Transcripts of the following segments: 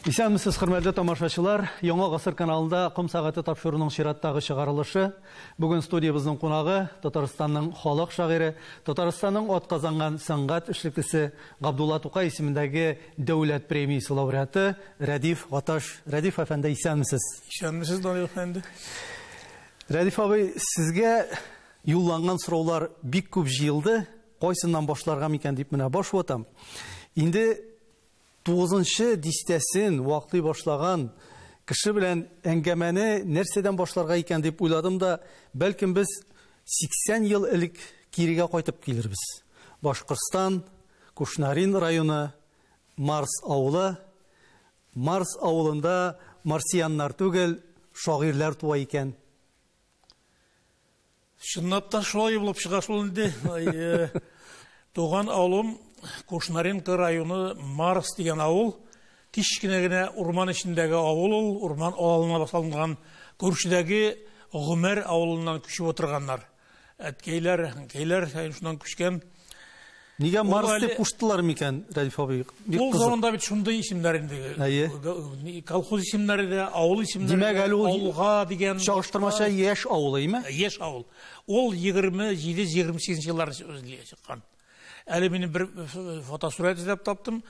Исәнмесез, хөрмәтле тамашачылар. Яңа гасыр каналында Ком сәгате тапшыруның чираттагы чыгарылышы. Бүген студиябызның кунагы Татарстанның халык шагыйре, Татарстанның атказанган сәнгать эшлеклесе Габдулла Тукай исемендәге дәүләт премиясе лауреаты Рәдиф Гаташ. Рәдиф әфәнде, исәнмесез? Исәнмесез, Данил әфәнде. Рәдиф абый, сезгә юлланган сораулар бик күп җыелды. Кайсыннан башларга микән дип менә баш ватам. Инде 9-нчы дистәсен вакытлый башлаган кеше белән әңгәмәне нәрсәдән башларга икән дип уйладым да, бәлкем без 80 ел элек кирегә кайтып килербез. Башкортстан, Кушнарин районы, Марс авылы. Марс авылында марсианнар түгел, шагыйрьләр туа икән. Чынлап та шулай булып чыга шул инде. Туган авылым Кушнарин районы, Марс дигән авыл, кичкенә генә урман эчендәге авыл ул, урман аланына башланган күршедәге Гомәр авылыннан күчеп отырганнар. Әткәйләр, әнкәйләр шуннан күчкән. Нигә Марс дип куштылар микән, Рәдиф абый? Ул заманда бит шундый исемнәр инде. Колхоз исемнәре дә, авыл исемнәре. Димәк, әле ул авылга дигән чагыштырмача яшь авылы, име? Яшь авыл. Ул 27-28 еллар өзлегә чыккан. Әле минем бер фотосурәт эзләп таптым.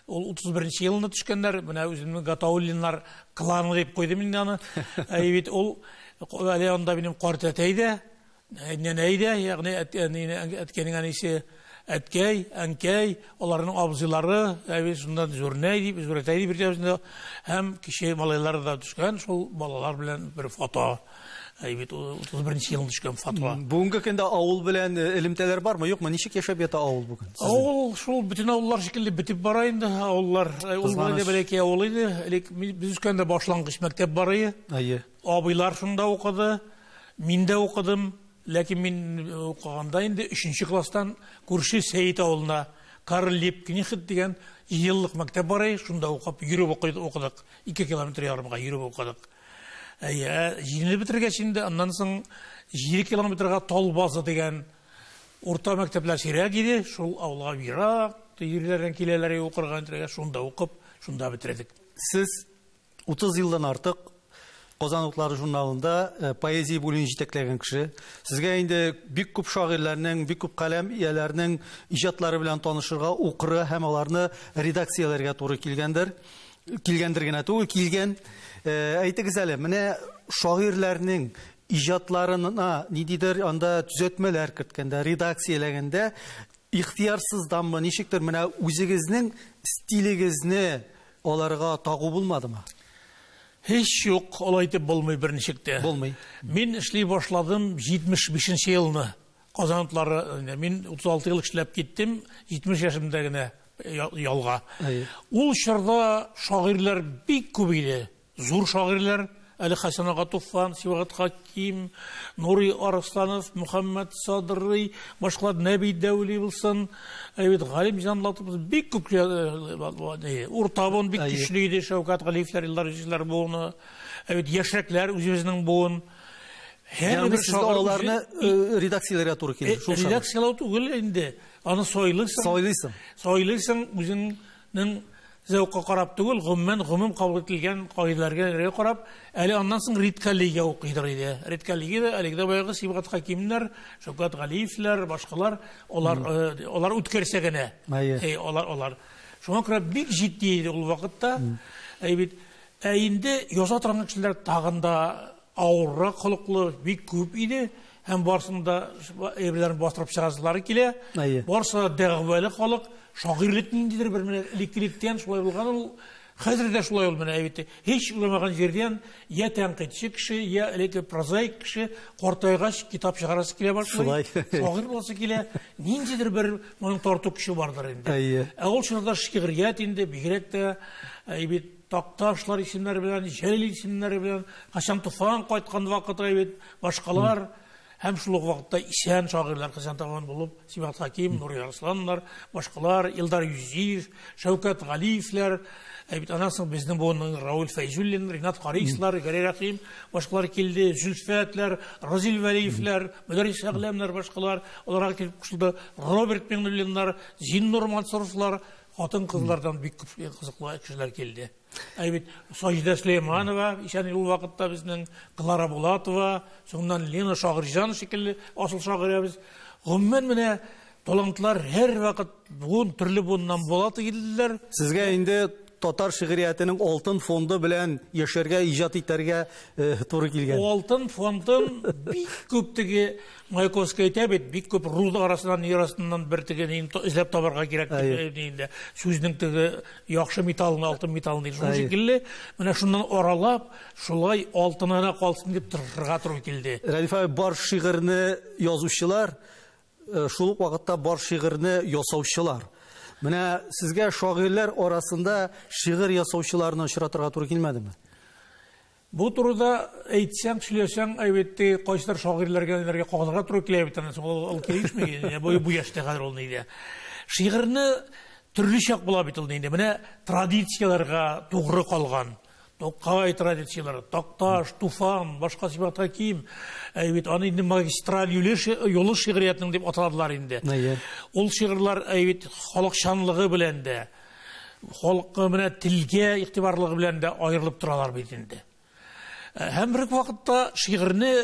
Ул 31 елында төшкәннәр. Менә үземнең Гатауллиннар кланы дип куйдым инде аны. Бит ул әле анда минем карт әтәй дә, нәнәй дә, ягъни әткәнең әнисе әткәй, әнкәй, аларның абзыйлары, шундан Зурнәй дип, Зурәтәй дип, һәм кичә малайлар да төшкән. Шул балалар белән бер фото. 31 елында төшкән фото. Бүгенге көндә авыл белән элемтәләр бармы, юкмы? Ничек яшәп ята авыл бүген? Авыл шул бөтен авыллар шикелле битеп бара инде. Авыллар, ул да бәләкәй авыл иде. Без үскәндә башлангыч мәктәп бар иде. Абыйлар шунда укыды. Мин дә укыдым. Ләкин мин укыганда инде 3нче класстан күрше Сәйит авылына Карл Липкнихт дигән еллык мәктәп бар иде. Шунда укып, йөреп укыдык. 2 километр ярымга йөреп укыдык. Җиңел битергәч инде, аннан соң 7 километрга Талбазы дигән урта мәктәпләр сирәк иде. Шул авылга ерак, йөрләрдән киләләр укырга инде, шунда укып, шунда бетердек. Сез 30 елдан артык Казан утлары журналында поэзия бүлеген җитәкләгән кеше. Сезгә инде бик күп шагыйрьләрнең, бик күп каләм ияләренең иҗатлары белән танышырга, укырга һәм аларны редакцияләргә туры килгәндер. Килгәндер генә түгел, килгән. Әйтегез әле, менә шагыйрьләрнең иҗатларына ниндидер анда төзәтмәләр керткәндә, редакцияләгәндә ихтиярсызданмы, ничектер менә үзегезнең стилегезне аларга тагу булмадымы? Һич юк, алай итеп булмый берничектә. Булмый. Мин эшли башладым 75нче елны. Казан утлары, мин 36 ел эшләп киттем, 70 яшымда генә ялга. Ул чорда шагыйрьләр бик күп иде. Зур шагыйрьләр, Али Хәсән ага Туфан, Сибгат Хаким, Нури Арсланов, Мөхәммәд Садырый, башка Нәби Дәүли булсын, Галим Җанлатов, бик күп уртабын бик көчле иде. Шәүкәт Галиевләр, Илдар Җилләр буыны, яшьрәкләр үзебезнең буын. Һәм сез аларны редакцияләргә туры килде. Редакциялау түгел инде. Аны сойлыйсың. Сойлыйсың үзеңнең зәвыкка карап түгел, гомум кабул ителгән кагыйдәләргә карап, әле аннан соң редкаллигә укыйдыр иде. Редкаллигә әлегә баягы Сибгат Хакимнәр, Шәүкәт Галиевләр, башкалар, алар үткәрсә генә. Алар. Шуңа күрә бик җитди иде ул вакытта. Инде яза торган кешеләр тагында авыррак холыклы бик күп иде. Һәм барсында әйберләрен бастырып чыгасылары килә. Барса дәгъвәле халык, шагыйрлек ниндидер бер электриктән шулай булган ул. Хәзер дә шулай ул менә әйтте. Һич уйламаган җирдән я тәнкыйтьче кеше, я элеке прозаик кеше картайгач китап чыгарасы килә башлый. Шагыйрь буласы килә. Ниндидер бер моның тарту кеше бардыр инде. Ул чорда шигърият инде бигрәк тә Такташлар исемнәре белән, Җәлил исемнәре белән, Хәсән Туфан кайткан вакытта башкалар һәм шул вакытта исән шагыйрьләр Хәсән Туфан булып, Сибгат Хаким, Нури Арсланнар, башкалар, Илдар Юзиев, Шәүкәт Галиевләр, аннан соң безнең буынның Раул Фәйзуллин, Ринат Карислар, Гәрәй Рәхим, башкалар килде, Зөлфәтләр, Разил Вәлиевләр, Мөдәррис Әгъләмнәр башкалар, аларга килеп кушылды, Роберт Миңнуллиннар, Зиннур Мансуровлар, хатын-кызлардан бик күп кызыклы кешеләр килде. Әйбет, Саҗидә Сулейманова, ишән ул вакытта безнең Клара Булатова, соңыннан Лена Шагырҗан шикелле асыл шагыйрәбез. Гомумән менә талантлар һәр вакыт бүген төрле bundan була тигелләр. Сезгә инде татар шигъриятының алтын фонды белән яшәргә, иҗат итәргә туры килгән. Алтын фондын бик күп теге Маяковский әйтә бит, бик күп руд арасыннан, арасыннан бер теген эзләп табарга кирәк диде. Сүзнең теге яхшы металлын, алтын металлын диде. Шуның шикелле, менә шуннан аралап, шулай алтынына калсын дип торырга туры килде. Рәдиф бар шигырьне язучылар, шул ук вакытта бар шигырьне ясаучылар. Менә сезгә шагыйрьләр арасында шигырь ясаучыларны очратырга туры килмәдеме? Бу турыда әйтсәң, сөйләсәң, әлбәттә, кайсылар шагыйрьләргә кагылырга туры килә бит, ул килешми, бу яшьтә хәзер ул нидә. Шигырьне төрле чак була бит ул нидә. Менә традицияләргә тугры калган. Токай традицияләре, Такташ, Туфан, башка сыйфатка ким. Әйбит, аны инде магистраль юлы шигъриятның дип аталадылар инде. Ул шигырьләр әйбит халыкчанлыгы белән дә, халыкка менә телгә игътибарлыгы белән дә аерылып торалар бит инде. Һәм бер вакытта шигырьне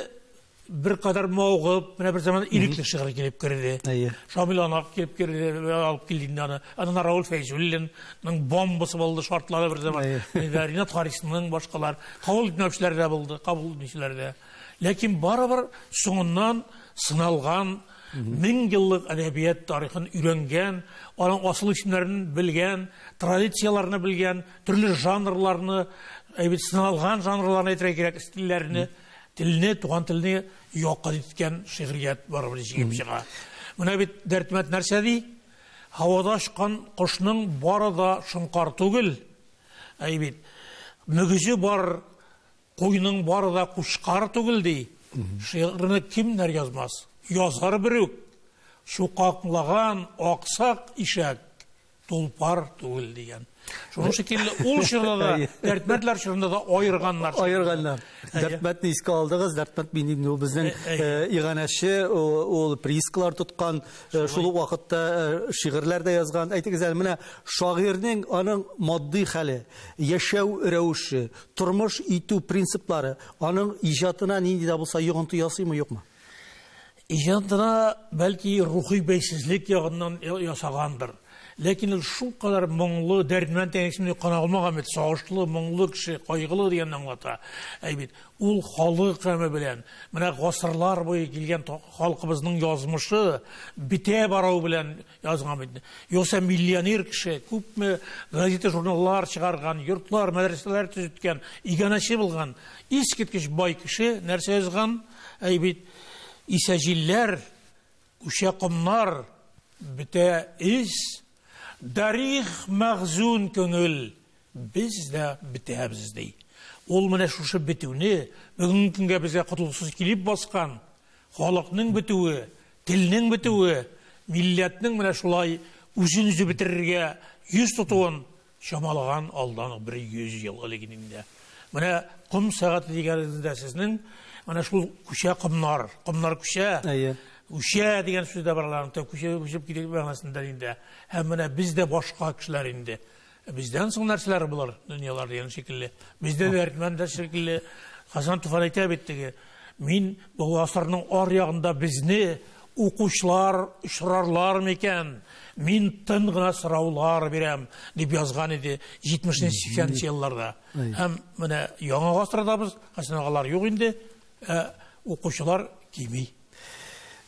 bir kadar mağıp, bir zaman ilikli şiir gelip girdi. Şamil Anak gelip girdi, alıp geldiğinde anı Raul Feyzulli'nin bombası oldu, şartları bir zaman. Rinat Haris'nin başkalar, kabul etmişler de buldu, kabul etmişler de. Lakin barabar sonundan sınalgan, 1000 yıllık edebiyat tarihini öğrengen, onun asıl isimlerini bilgen, tradisiyalarını bilgen, türlü janrlarını, sınalgan janrlarını etirek gerek stillerini, tilini, tuğan tilini yok etken şiiriyat var bir şey çığa. Buna bir dertmet nerse di? Havada çıkan kuşның barı da şınkar tugul. Mügüzü var, koyunun barı da kuşkar tugul di. Şiirini kimler yazmaz? Yazar birük. Şu kaklıgan aksak işek tulpar tugul diyen. Şunun şekilde ol şırda da, dertmetler şırında da ayırganlar. Ayırganlar. Dertmetni iske aldığız, dertmet benim o bizden iğaneşi, o priskalar tutkan, şulu vakitte şiirlerde yazgan. Aytik güzel, mine şairinin onun maddi hali, yaşav revuşu, turmuş itu prinsipleri, onun icatına neydi de bulsa yığıntı yası mı yok mu? İcatına belki ruhi beysizlik yağından yasagandır. Lakin şu kadar moңлы derdmen teneksimini kanağılmağa met, sağışlı, moңлы kişi, kaygılı diyen anlata. Ул халық әме белән, менә гасырлар буе килгән халкыбызның язмышы бите барау белән язган бит. Юкса миллионер кеше, күпме газета журналлар чыгарган, йортлар, мәдрәсәләр төзеткән, иганәче булган, искиткеч бай кеше нәрсә язган? Исәҗилләр, ушакымнар бите ис Дарих мәгъзун көңіл, біз де бітәбіз дей. Ол менә шушы бітуіне, бүгінгі күнге бізге құтылсыз келіп басқан, халықның бітуі, тілінің бітуі, милләтнің менә шулай үзін-үзі бітірерге yüz тұтуын шамалаған алдан бір 100 ел әлегінінде. Менә құм сағаты дегеніңізде сіздің, менә шул күшә құмнар күшә. Uşa деген сөзді барларын, көшіп кетіп бағынасында енді. Әм міне бізде башқа кішілер енді. Бізден соң нәрселер бұлар, дүниялар деген шекілі. Бізде дәртмендер шекілі. Хасан Туфан айта беттігі. Мен бұл асырның ар яғында бізні оқушылар, ұшырарлар мекен. Мен тын ғына сұраулар берем деп жазған еді 70-80 жылларда. Әм міне яңа ғасырда біз, Хасан ағалар жоқ енді, оқушылар келмей.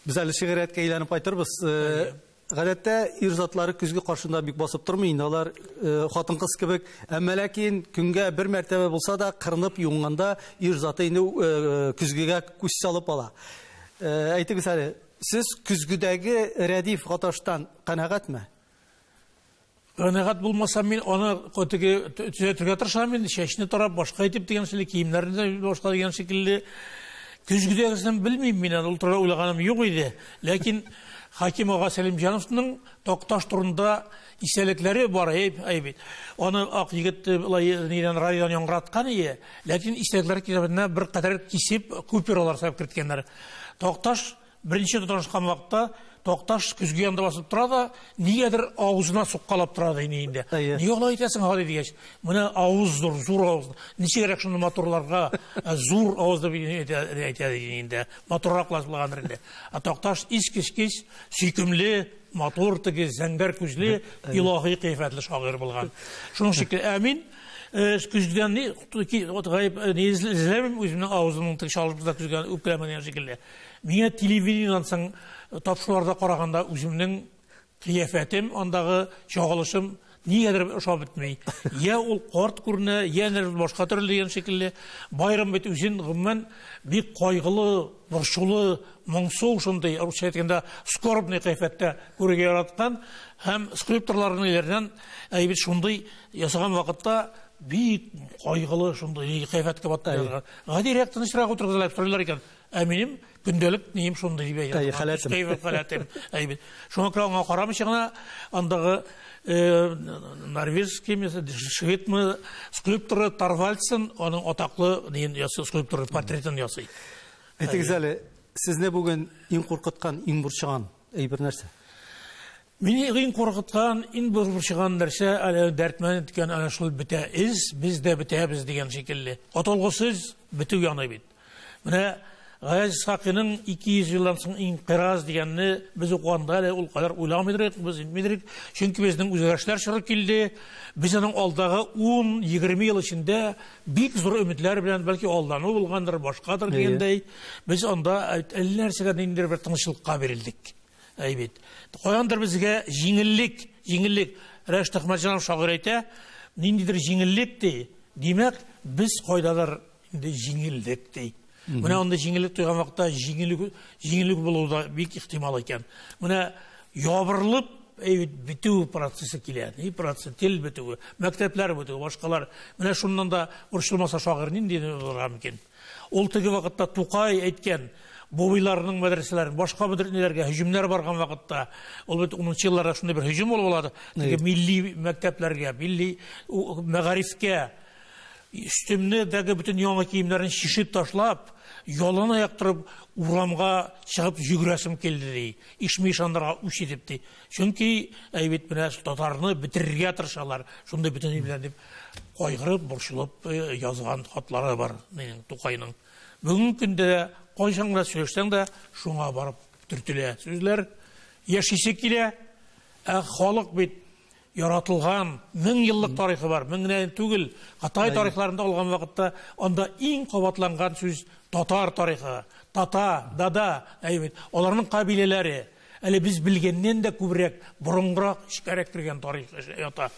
Biz әлі шиғриятқа ейләніп айтырбыз. Ғадәттә ир-затлары күзге қаршында бик басып тұрмый. Алар хатын-қыз кебек, әмма ләкин күнгә бер мәртәбә булса да кырынып юңганда ир-заты күзгегә күз салып ала. Әйтегез әле, сез күзгедәге Рәдиф Гаташтан канәгатьме? Канәгать булмаса, мин аны төзәтергә тырышам, чәчне тарап, башка итеп дигән шикелле, киемнәрне башка дигән шикелле. Күзгедәгесен белмим мин, ул турында уйлаганым юк иде. Ләкин Хаким ага Сәлимҗановның Такташ турында исәлекләре бар, әйбит. Аны ак егет нидән радиодан яңгыраткан иде. Ләкин исәлекләр китабына бер кадәр кисеп, купюралар сап керткәннәр. Такташ беренче тоташкан вакытта Тоқташ күзге янда басып тұрады, негедір аузына соққалап тұрады инейінде. Не олай айтасың хали дегеш? Мына ауызdur, зур ауыз. Неше керек шуны моторларға зур ауызды айтады инейінде. Моторға қыласылғанырында. Тоқташ ис-кеш-кеш сүйкімлі, мотор тігі, зәңгәр күзлі, илахи қейфәтлі шағыр болған. Шуның шекілі әмин, күзгіден не ізлемем, өзімнің аузының тігі шалышымызда күзгіден өпкілемін шекілі. Мене телевидениедан соң тапшыларда қарағанда өзімнің қияфәтім, ондағы жоғалышым негедір ұшап бітмей. Е ол қорт көріне, е башқа түрлі деген шекілі. Байрам бет өзен ғыммен бек қойғылы, бұршылы, мұңсу шындай, ұрыс еткенде скорбный қияфәтті көреге яратқан, һәм скрипторларының елерінен әйбет шындай ясаған вақытта бек қойғылы шындай қияфәтке баттырған. Ғади ректің ішірақ отырғызылап сұрайлар екен. Әмінім, күнделік нейім шындай бей. Қалатым. Шоңа крауға қарамыш яғына, андағы норвежский шведмі скульпторы Тарвальдсен, оның отақлы скульпторы портретін ясый. Әйтіңіз әлі, сіз не бүгін ең қорқытқан, ең бұршыған әйбір нәрсе? Мені ең қорқытқан, ең бұршыған нәрсе әлі дәртмен еткен әне шыл біте із, біз де біте біз деген шекелі. Отолғысыз біті ұяны бейді. Міне Ғаяз Исхақиның 200 жылдан соң инқираз дегенні біз оқығанда әлі ол қадар ойламайдырық, біз инмейдірік. Чөнки біздің өзгерішлер шығып келді. Біз оның алдағы 10-20 ел ішінде бик зор үмітлер білән бәлки алдану болғандар, башқадыр дегендей. Біз онда әлі нәрсеге дейіндер бір тыңшылыққа берілдік. Қояндар бізге жеңіллік. Рәшті Ахмаджанов шағыр айта, нендейдір жеңіллік дей. Демек, біз қойдалар жеңілдік дей. Мына онда жеңілік тойған вақытта жеңілік болуы да бек ихтимал екен. Мына ябырылып, біту процесі келеді. Процесі тел бітуі, мәктеплер бітуі, башқалар. Мына шуннан да ұршылмаса шағырын дейін ұрған екен. Ол тегі вақытта Туқай әйткен, бобайларының мәдреселерін, башқа мәдреселерге хүжімлер барған вақытта, ол бет 10-шы жылларда шундай бір хүжім болып болады. Милли мәктеплерге, милли мәғарифке, үстімні дәгі бүтін яңа киімдерін шешіп ташлап, yolunu yaktırıp uğramğa çıkıp yügüresim keldi dey. İşmi işandırға үш етіп dey. Çünkü әйбет міне татарны бітірге тырышалар. Шундай бүтін емлер деп қойғырып, бұршылып yazған хатлары бар менің Туқайның. Бүгін күнде қойсаң да сөйлесең де шуңа барып түртіле сөзлер. Яшисе келе, халық бет яратылған 1000 yıllık тарихы бар. 1000 түгіл Қытай тарихларында olған вақытта онда ең қабатланған сөз татар тарихы. Тата, дада, әйбет. Оларның қабилелері. Әлі біз білгеннен де көбірек, бұрынғырақ ішкәрек кірген тарих ята.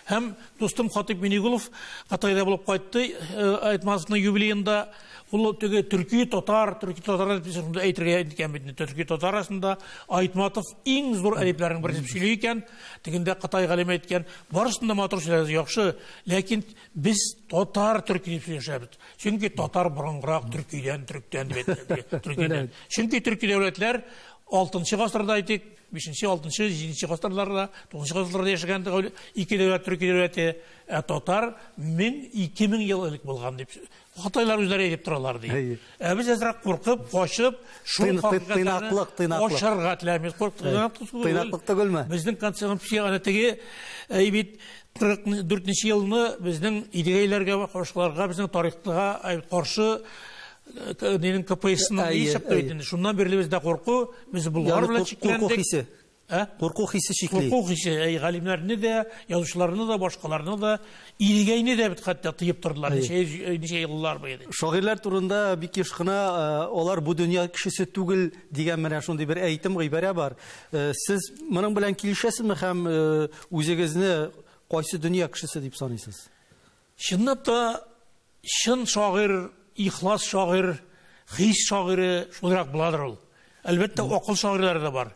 Hem dostum Hatip Minigulov Қытайда болып қайтты, айтмасының юбилейында ол Түркі татар арасында Айтматов ең зор әдеплердің бірі сөйлей екен, дегенде Қытай ғалымы айтқан, барысында матур сөйледі яқшы, ләкин біз татар түркі деп сөйлешеміз. Çünkü татар бұрынғырақ түркіден. Çünkü түркі дәулетлер 6-шы ғасырда айтық, 5-шы, 6-шы, 7-шы ғасырларда, 9-шы ғасырларда яшағанды екі дәулет, түркі дәулеті, татар 1000-2000 ел ілік болған деп. Қытайлар өздері едеп тұралар дейді. Біз әзірақ қорқып, қошып, шоң қақиқаттарына қошарға тіләміз. Тыйнақлықты көлме. Біздің конституция теге 44-ші еліні біздің идеяларға, қошқыларға, біздің тарихтыға қаршы ненің КПС-ның есептейтінді. Шундан берлі бізде қорқу, біз бұлғар білі шеклендік. Қорқу хисі шеклей. Қорқу хисі. Ғалимлеріне де, язушыларына да, башқаларына да, идегейіне де біт қатты тыйып тұрдылар. Неше елілар бейді. Шағирлер турында бик ешқына олар бұ дүния кішісі түгіл деген мәне шондай бір әйтім ғибәрә бар. Сіз мұның білән келішесіз ме һәм өзегізіне қайсы дүния кішісі деп санайсыз? Шыннап та, шын шағир, İhlas şair, his şairi şudurak buladыр ol. Әлбәттә ақыл шағирлары да бар.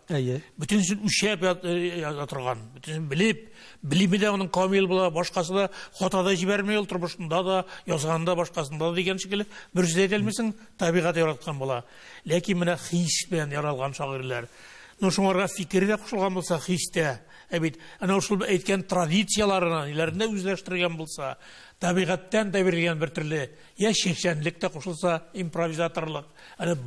Бүтінсін үшеп ятырған, бүтінсін біліп, білімі де оның камил була, башқасы да хотада жібермей ол тұрбышында да, язғанда башқасында да деген шекелі бір жүз әйтелмесін табиғат яратқан була. Ләкин міне хиспен яралған шағирлар. Шуңарға фикері де қошылған болса хисте, ана ушул әйткен традицияларына нелерінде өзләштірген болса, табиғаттан да берілген бір түрлі, я шешенлік те қошылса, импровизаторлық,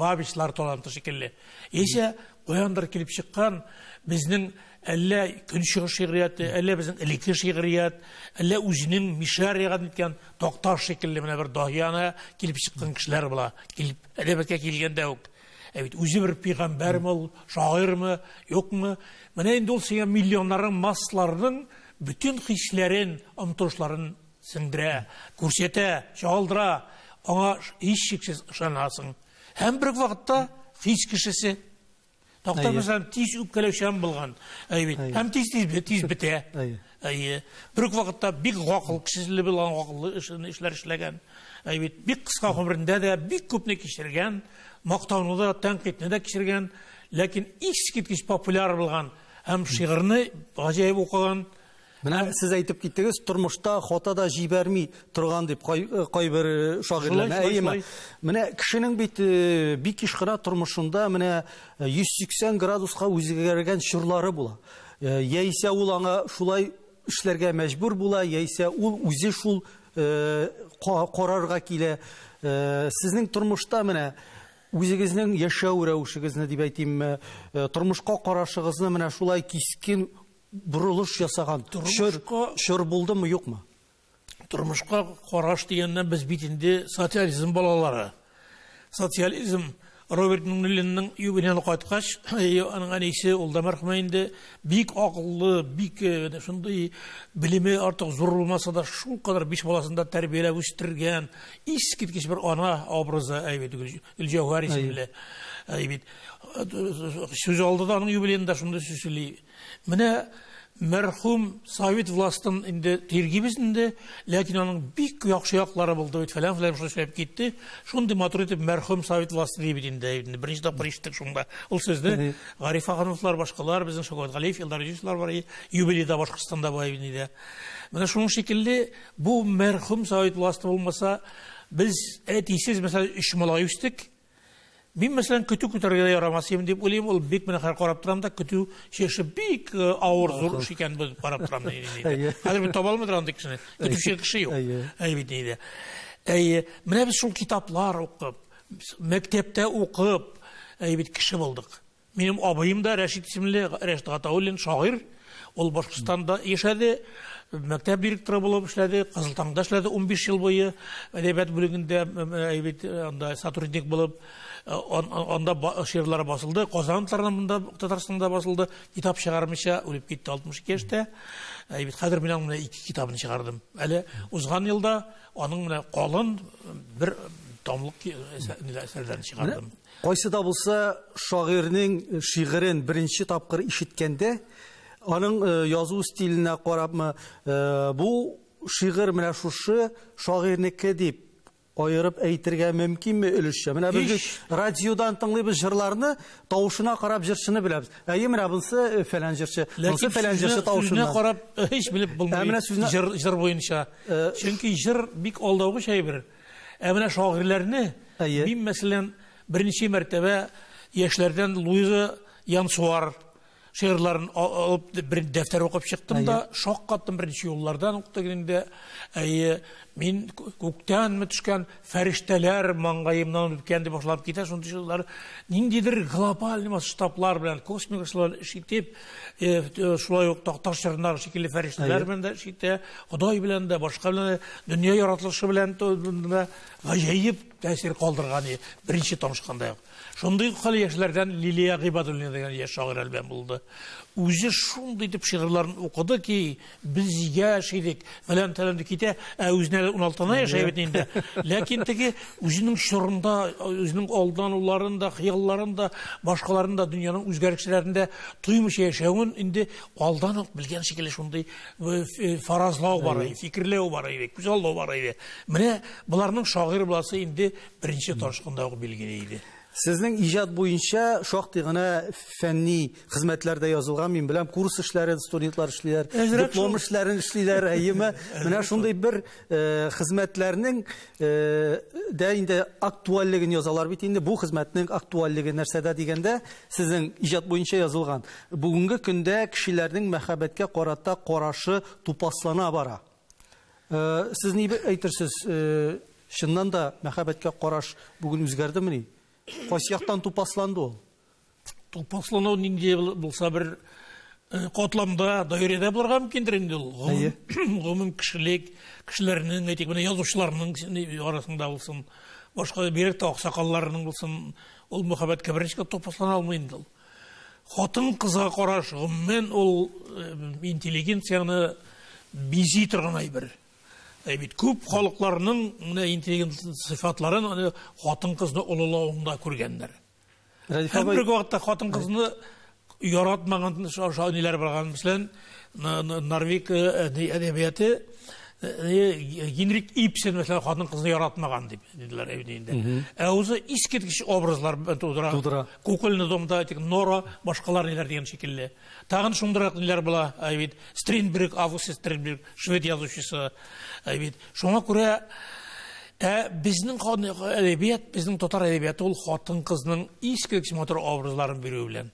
бабишлар толанты шекелі. Есе Ояндар килеп чыккан безнең әллә көнчыгыш шигърияты, әллә безнең элекке шигърият, әллә үзенең мишар ягын иткән Токташ шикелле менә бер дahiyana килеп чыккан кешеләр була. Килеп әдәбиятка килгәндә үк. Үзе бер пәйгамбәрме ул, шагыйрьме, юкмы? Менә инде ул сиңа миллионнарын масларның bütün хисләрен, омтылышларын сеңдерә, күрсәтә, чагылдыра, аңа һичшиксез ышанасың. Һәм бер вакытта хис кешесе Токтар mesela тиз үпкәләүчән булган. Һәм тиз бетә. Бер вакытта бик гакыл кешеле булган, гакыллы эшләр эшләгән. Бик кыска гомерендә дә бик күпне кичергән, мактауны да, тәнкыйтьне дә кичергән, ләкин искиткеч популяр булган һәм шигырьне гаҗәеп укыган. Менә сез әйтеп киттегез, тормышта хата да җибәрми торган дип кайбер шагыйрьләр. Менә кешенең бит бик иш кына тормышында менә 180 градуска үзгәргән чорлары була. Яисә ул аңа шулай эшләргә мәҗбүр була, яисә ул үзе шул карарга килә. Сезнең тормышта менә үзегезнең яшәү рәвешегезне дип әйтим, тормышка карашыгызны менә шулай кискен бурылыш ясаган шөр булдымы, юкмы? Тормышка караш дигәннән без бит инде социализм балалары. Социализм Роберт Нунеллинның юбилейны кайткач, аның әнисе ул да мәрхүм инде бик акыллы, бик шундый билеме артык зур булмаса да шул кадәр 5 баласын да тәрбияләп үстергән, искиткеч бер ана образы Гөлҗәүһәр исемле. Сүз алды да аның юбилейында шундый сөйли. Менә мәрхүм Совет властын инде тиргибез инде, ләкин аның бик яхшы яклары булды, фәлән эшләп китте. Шундый матур итеп мәрхүм Совет власты дип инде. Беренче тапкыр ишеттек шунда. Ул сүзне Гариф Агановлар, башкалар, безнең Шәүкәт Галиев, Илдар Җүсләр бар, юбилейда Башкортстанда бу инде. Менә шуның шикелле бу мәрхүм Совет власты булмаса, без әтисез мәсәлән 3 малай үстек. Мин мәсәлән көтү күтәргә ярамас идем дип уйлыйм, ул бик менә карап торам да, көтү шеше бик авыр зур икән бу карап торам диде. Хәзер бит таба алмыйдыр анда кешене. Көтүче кеше юк. Бит диде. Менә без шул китаплар укып, мәктәптә укып, бит кеше булдык. Минем абыем да Рәшит исемле, Рәшит Гатауллин шагыйрь, ул Башкортстанда яшәде. Мәктәп директоры булып эшләде, Кызылтаңда эшләде 15 ел буе, әдәбият бүлегендә анда сотрудник булып, анда шигырьләре басылды, Казан тармагында Татарстанда басылды, китап чыгармыйча үлеп китте 62 яшьтә. Хәзер мин аңа 2 китабын чыгардым. Әле узган елда аның менә калын бер томлык әсәрләрен чыгардым. Кайсы да булса шагыйрьнең шигырен беренче тапкыр ишеткәндә, аның язу стиленә карапмы, бу шигырь менә шушы шагыйрьнеке дип айырып әйтергә мөмкинме өлешчә? Менә без радиодан тыңлыйбыз җырларны, тавышына карап җырчыны беләбез. Менә bunсы фәлән җырчы, bunсы фәлән җырчы тавышына карап һич белеп булмый. Җыр буенча. Чөнки җыр бик алдаугы шәй бер. Менә шагыйрьләрне мин мәсәлән беренче мәртәбә яшьләрдән Луиза Янсуар şiirlerin alıp bir defter okuyup çıktım da şok kattım birinci yollardan okuduğumda min gökten mi düşken ferişteler mangayımdan öpkendi başlayıp gider şunun dışarılar nindidir global masштабlar bilen kosmik ışıklar işitip şulay yok taşlarlar şekilli ferişteler bilen de işitte Huday bilen de başka bilen dünya yaratılışı bilen de acayip tesir kaldırgan birinci tanışkanda yok. Şunday hali yaşlardan Liliya Gıybadullah degan yaş şair elbette buldu. O'zi shunday deb şiirlerini okudu ki biz yaşaydık falan talamda kite o'zine 16'na yaşayıp endi. Lakin teki o'zining şiirinde, o'zining aldanılarında, xiyallarında, başkalarında dünyanın özgərlikçilərində duymuş yaşayın indi aldanıp bilgen şekilde şunday farazlaw var idi, fikirlew var idi, güzellew var idi. Mine bularning şair bulası indi birinci tanışkanda bilgileydi. Sizning ijod bo'yicha şoqti g'ana fanniy xizmatlarda yozilgan, men bilan kurs ishlari, studentlar ishlaylar, diplom ishlarini ishlaylar, mana shunday bir xizmatlarning da endi aktualligini yozalar bit. Endi bu xizmatning aktualligi narsada deganda sizning ijod bo'yicha yozilgan. Bugungi kunda kishilarning muhabbatga qarata qarashi tupaslana bora. Siz ne aytirsiz? Shundan da muhabbatga qarash bugun o'zgardimi? Qaysi yoqdan tupaslandı ol? топасланау нинди булса бер катламда даирәдә булырга мөмкиндер инде ул. Гомум кешелек, кешеләрнең, әйтик, менә язучыларның арасында булсын, башка бирек тә аксакалларның булсын, ул мөхәббәткә беренче топаслана алмый инде ул. Хатын кызга караш, гомумән ул интеллигенцияны бизи торган әйбер. Бит күп халыкларның менә интеллигент сыйфатларын хатын кызны улылауында күргәннәр. Бер вакытта хатын кызны яратмаган шаунилар барган, мәсәлән, Норвег әдәбияты Генрик Ибсен мәсәлән хатын кызны яратмаган дип диделәр әйбинендә. Ә үзе искиткеч образлар тудыра. Кукольный домда Нора, башкалар ниләр дигән шикелле. Тагын шундырак ниләр була, әйбит Стринберг, Август Стринберг, швед язучысы, әйбит. Шуңа күрә безнең әдәбият, безнең татар әдәбияты ул хатын кызның искиткеч матур образларын бирү белән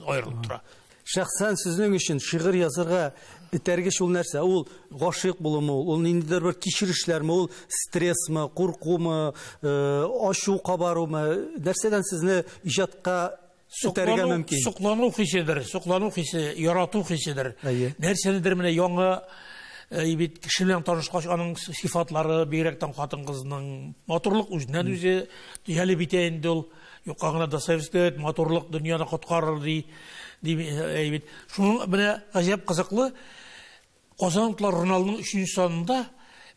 аерылып тора. Шәхсән сезнең өчен шигырь язарга этәргеч ул нәрсә? Ул гашыйк булымы, ул ниндидер бер кичерешләрме, ул стрессмы, куркумы, ачу кабарумы? Нәрсәдән сезне иҗатка этәргә мөмкин? Соклану хисе, ярату хиседер. Нәрсәнедер менә яңа бит кеше белән танышкач аның сыйфатлары бигрәктән хатын кызның матурлык үзеннән үзе яле битә инде ул. Юкка гына Достоевский матурлык дөньяны коткарыр ди әйбит. Шуның менә гаҗәп кызыклы Казанлылар журналының 3нче санында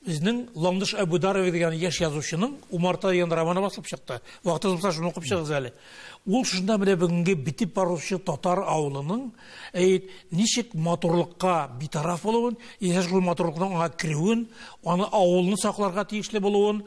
безнең Ландыш Әбударов дигән яшь язучының Умарта дигән романы басылып чыкты. Вакыты булса шуны укып чыгыгыз әле. Ул шунда менә бүгенге битеп баручы татар авылының ничек матурлыкка битараф булуын, яшь матурлыкның аңа кирүен, аны авылны сакларга тиешле булуын,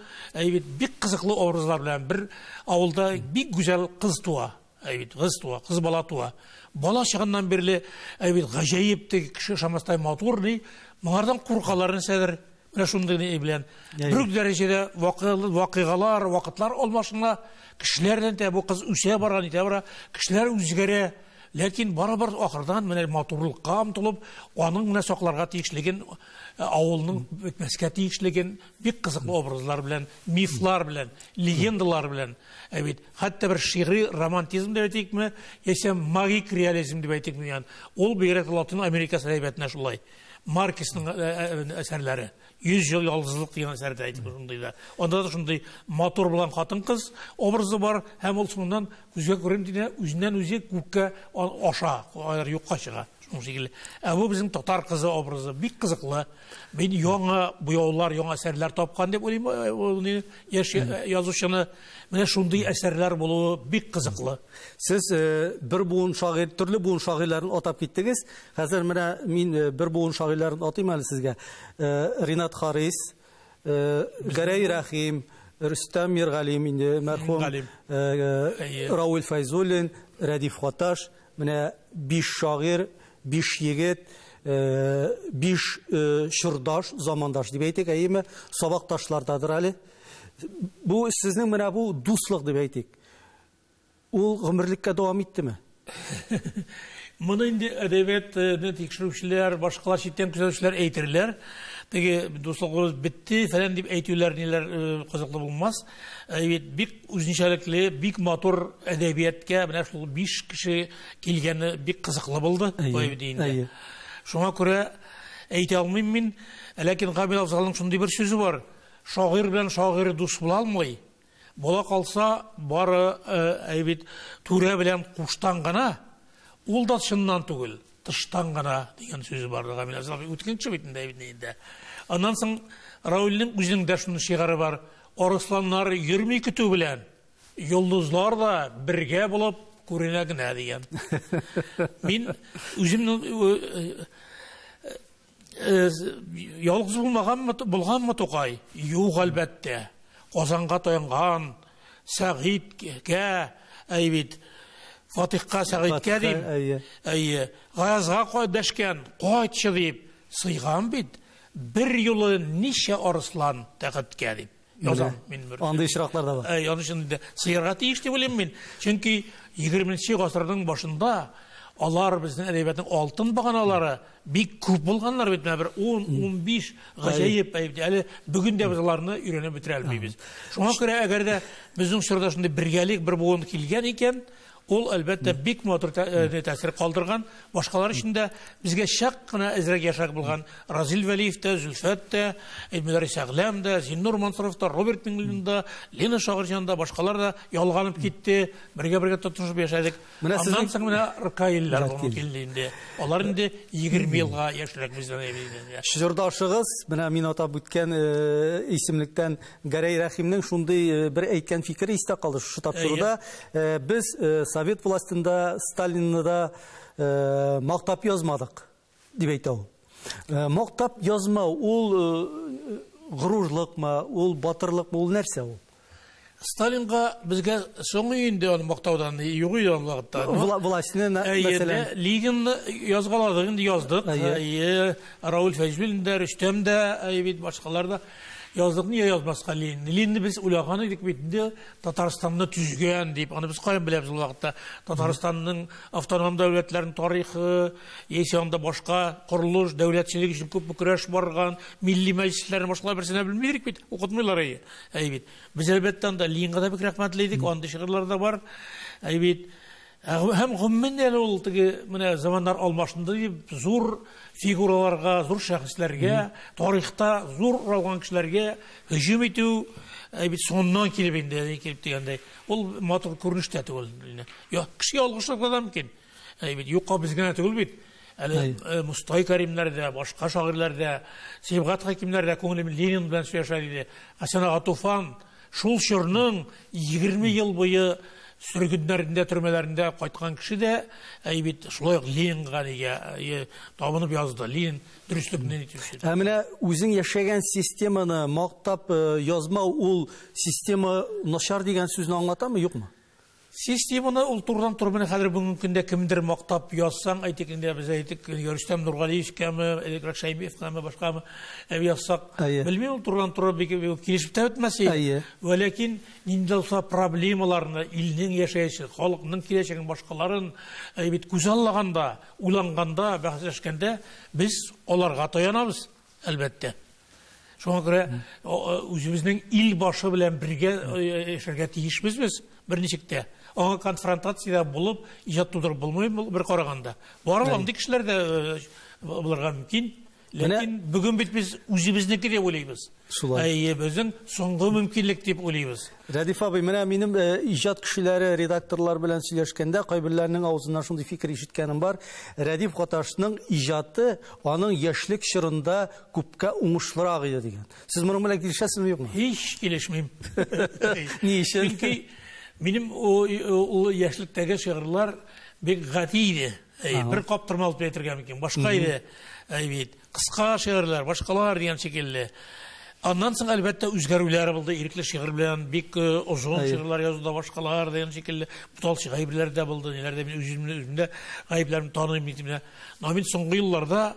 бик кызыклы образлар белән бер авылда бик гүзәл кыз туа, кыз бала туа. Бала чагыннан бирле гаҗәеп кеше шамастай матурный, моңардан куркаларын сәдер. Менә шундый белән бер дәрәҗәдә вакыйгалар, вакытлар алмашына кешеләрдән дә бу кыз үсә барган итә бара, кешеләр үзгәрә, ләкин барабар ахырдан менә матурлыкка омтылып, аның менә сакларга тиешлеген, авылның бетмәскә тиешлеген бик кызыклы образлар белән, мифлар белән, легендалар белән, хәтта бер шигъри романтизм дип әйтикме, яисә магик реализм дип әйтикме, ул бигрәк Латин Америкасы әдәбиятына шулай. Маркесның әсәрләре 100 ел ялгызлык дигән әсәрдә әйтеп шундый да. Анда да шундый матур булган хатын кыз образы бар, һәм ул шуннан күзгә күрен дигән үзеннән үзе күккә аша, юкка чыга. Шуның шикелле. Ә бу безнең татар кызы образы бик кызыклы. Мин яңа буяулар, яңа әсәрләр тапкан дип уйлыйм, яшь язучыны менә шундый әсәрләр булуы бик кызыклы. Сез бер буын шагыйрь, төрле буын шагыйрьләрен атап киттегез. Хәзер менә мин бер буын шагыйрьләрен атыйм әле сезгә. Ринат Харис, Гәрәй Рәхим, Рөстәм Миргалим, инде мәрхүм Рауил Файзуллин, Рәдиф Хаташ, менә 5 шагыйрь, 5 егет, 5 чурдаш, замандаш дип әйтик, әйеме, сабакташлардадыр әле. Бу сезнең менә бу дуслык дип әйтик. Ул гомерлеккә дәвам иттеме? Моны инде әдәбиятны тикшерүчеләр, башкалар читтән күзәтүчеләр әйтерләр. Теге дуслыгыбыз битте фәлән дип әйтүләр ниләр кызыклы булмас. Бик үзенчәлекле, бик матур әдәбияткә менә шул 5 кеше килгәне бик кызыклы булды. Шуңа күрә әйтә алмыйм мин, ләкин Гамил Авзалның шундый бер сүзе бар. Шагыйрь белән шагыйрь дус була алмый. Була калса, бары түрә белән куштан гына, ул да чыннан түгел, тыштан гына дигән сүзе бар Гамил Авзал. Үткенче битендә инде. Аннан соң Раулның үзенең дә шундый шигары бар. Арысланнар йөрми көтү белән, йолдызлар да бергә булып күренә генә дигән. Мин үземнең ялгыз булганмы Тукай? Юк, әлбәттә. Казанга таянган, Сәгыйткә, Фатихка Сәгыйткә дип, Гаязга дәшкән, кайтчы дип сыйган бит. Бер юлы ничә арыслан тәкъдкә дип язам мин. Андый очраклар да бар. Аны шундый сыйырга тиеш дип уйлыйм мин. Чөнки 20нче гасырның башында алар безнең әдәбиятның алтын баганалары бик күп булганнар бит, бер 10-15 гаҗәеп әле бүген дә без аларны өйрәнеп бетерә алмыйбыз. Шуңа күрә әгәр дә безнең чорда шундый бергәлек бер буын килгән икән, Ул әлбәттә бик матур тәэсир калдырган. Башкалар өчен безгә шәк кына әзрәк яшәк булган Разил Вәлиев тә, Зөлфәт тә, Мөдәррис Әгләм дә, Зиннур Мансуров та, Роберт Миңлин да, Лена Шагырҗан да, башкалар да ялганып китте. Бергә тотышып яшәдек. Аннан соң менә Ркаиллар килде инде. Алар инде 20 елга яшьрәк бездән әйбәт. Шүрдашыгыз, менә мин атап үткән исемлектән Гәрәй Рәхимнең шундый бер әйткән фикере истә калды шу тапшыруда. Без Совет властында Сталинны да мактап язмадык дип әйтә ул. Мактап язмау ул горурлыкмы, ул батырлыкмы, ул нәрсә ул? Сталинга безгә соңгы инде аны мактаудан юк иде аны вакытта. Властьны мәсәлән Ленин язгаладык инде яздык. Рауль Фәҗвилин дә, Рөстәм дә, бит башкалар да яздык. Нигә язмаска Ленин? Ленинне без уйлаган идек бит инде Татарстанны түзгән дип. Аны без каян беләбез ул вакытта? Татарстанның автоном дәүләтләренең тарихы, яисә анда башка курылыш, дәүләтчелек өчен күп көрәш барган, милли мәҗлесләрне башкалар берсенә белмидек бит, укытмыйлар бит. Без әлбәттә анда Ленинга да бик рәхмәтле идек, анда шигырьләр дә бар. Бит. Һәм гомумән әле ул теге менә заманнар алмашынды дип зур фигураларга, зур шәхесләргә, тарихта зур ралган кешеләргә һөҗүм итү бит соннан килеп инде килеп дигәндәй. Ул матур күренештә түгел. Я кешегә алгышлык да мөмкин. Бит юкка безгә түгел бит. Әле Мустай Кәримнәр дә, башка шагыйрьләр дә, Сибгат Хакимнәр дә күңелем Ленин белән сөйләшә иде. Хәсән Атуфан шул чорның 20 ел буе сөргүннәрендә, төрмәләрендә кайткан кеше дә бит шулай Ленинга табынып язды. Ленин дөреслекне әйтүче. Менә үзең яшәгән системаны мактап язмау ул система начар дигән сүзне аңлатамы, юкмы? Системаны ул турдан тур менә хәзер бүгенге көндә кемдер мактап язсаң, әйтик инде без әйтик Рөстәм Нургалиевкәме, Электрак Шәймиевкәме, башкамы язсак, белмим ул турдан тур бик килешеп тә үтмәсе. Ләкин нинди булса проблемаларны, илнең яшәеше, халыкның киләчәген башкаларын бит күз аллаганда, уйланганда, бәхәсләшкәндә без аларга таянабыз, әлбәттә. Шуңа күрә үзебезнең ил башы белән бергә яшәргә тиешбез без берничектә. Аңа конфронтациядә булып, иҗат тудырып булмый бер караганда. Барлык андый кешеләр дә булырга мөмкин. Ләкин бүген бит без үзебезнеке дип уйлыйбыз. Безнең соңгы мөмкинлек дип уйлыйбыз. Рәдиф абый, менә минем иҗат кешеләре, редакторлар белән сөйләшкәндә кайберләрнең авызыннан шундый фикер ишеткәнем бар. Рәдиф Каташның иҗаты аның яшьлек чорында күпкә уңышлырак иде дигән. Сез моның белән килешәсезме, юкмы? Һич килешмим. Ни өчен? Чөнки минем ул яшьлектәге шигырьләр бик гади иде. Бер каптырма алып әйтергә мөмкин. Башка иде. Бит кыска шигырьләр, башкалар дигән шикелле. Аннан соң әлбәттә үзгәрүләр булды. Ирекле шигырь белән бик озын шигырьләр язуда башкалар дигән шикелле. Бутал шигырьләр дә булды. Ниләрдә мин үземдә гаибләрне таныйм мин. Намин соңгы елларда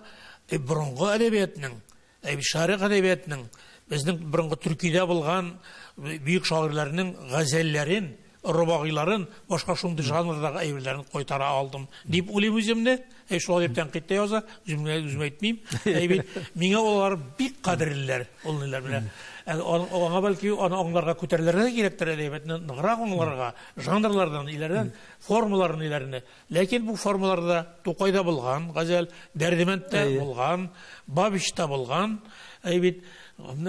борынгы әдәбиятның, шәрык әдәбиятның, безнең борынгы Төркиядә булган бөек шагыйрьләрнең газәлләрен, рубагыйларын, башка шундый жанрдагы әйберләрне кайтара алдым дип уйлыйм үземне. Шулай дип тәнкыйтә яза, үземә әйтмим. Миңа алар бик кадерлеләр, ул ниләр белән. Аңа бәлки аны аңларга күтәрелергә кирәктер әдәбиятны, ныграк аңларга, жанрлардан, иләрдән, формаларын иләрне. Ләкин бу формаларда Тукайда булган, газәл Дәрдемәндә булган, Бабичта булган,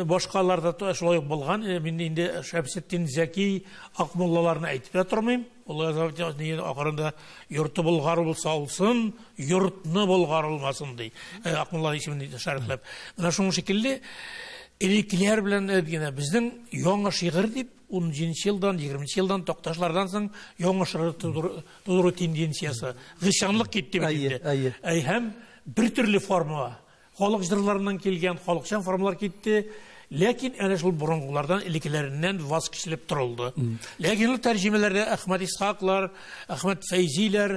башкаларда шулай булган. Мин инде Шәмсетдин Зәки Акмуллаларны әйтеп тормыйм. Ул ахырында йорты булгар булса улсын, йортны булгар булмасын ди. Акмулла исемен шәрехләп. Менә шуның шикелле элекләр белән әйткәндә безнең яңа шигырь дип 17 елдан, 20 елдан Токташлардан соң яңа шигырь тудыру тенденциясы, гышанлык китте бит. Һәм бер төрле форма, халык җырларыннан килгән халыкчан формалар китте. Ләкин әнә шул борынгылардан элекләреннән ваз кичилеп торылды. Ләкин ул тәрҗемәләрдә Әхмәт Исхаклар, Әхмәт Фәйзиләр,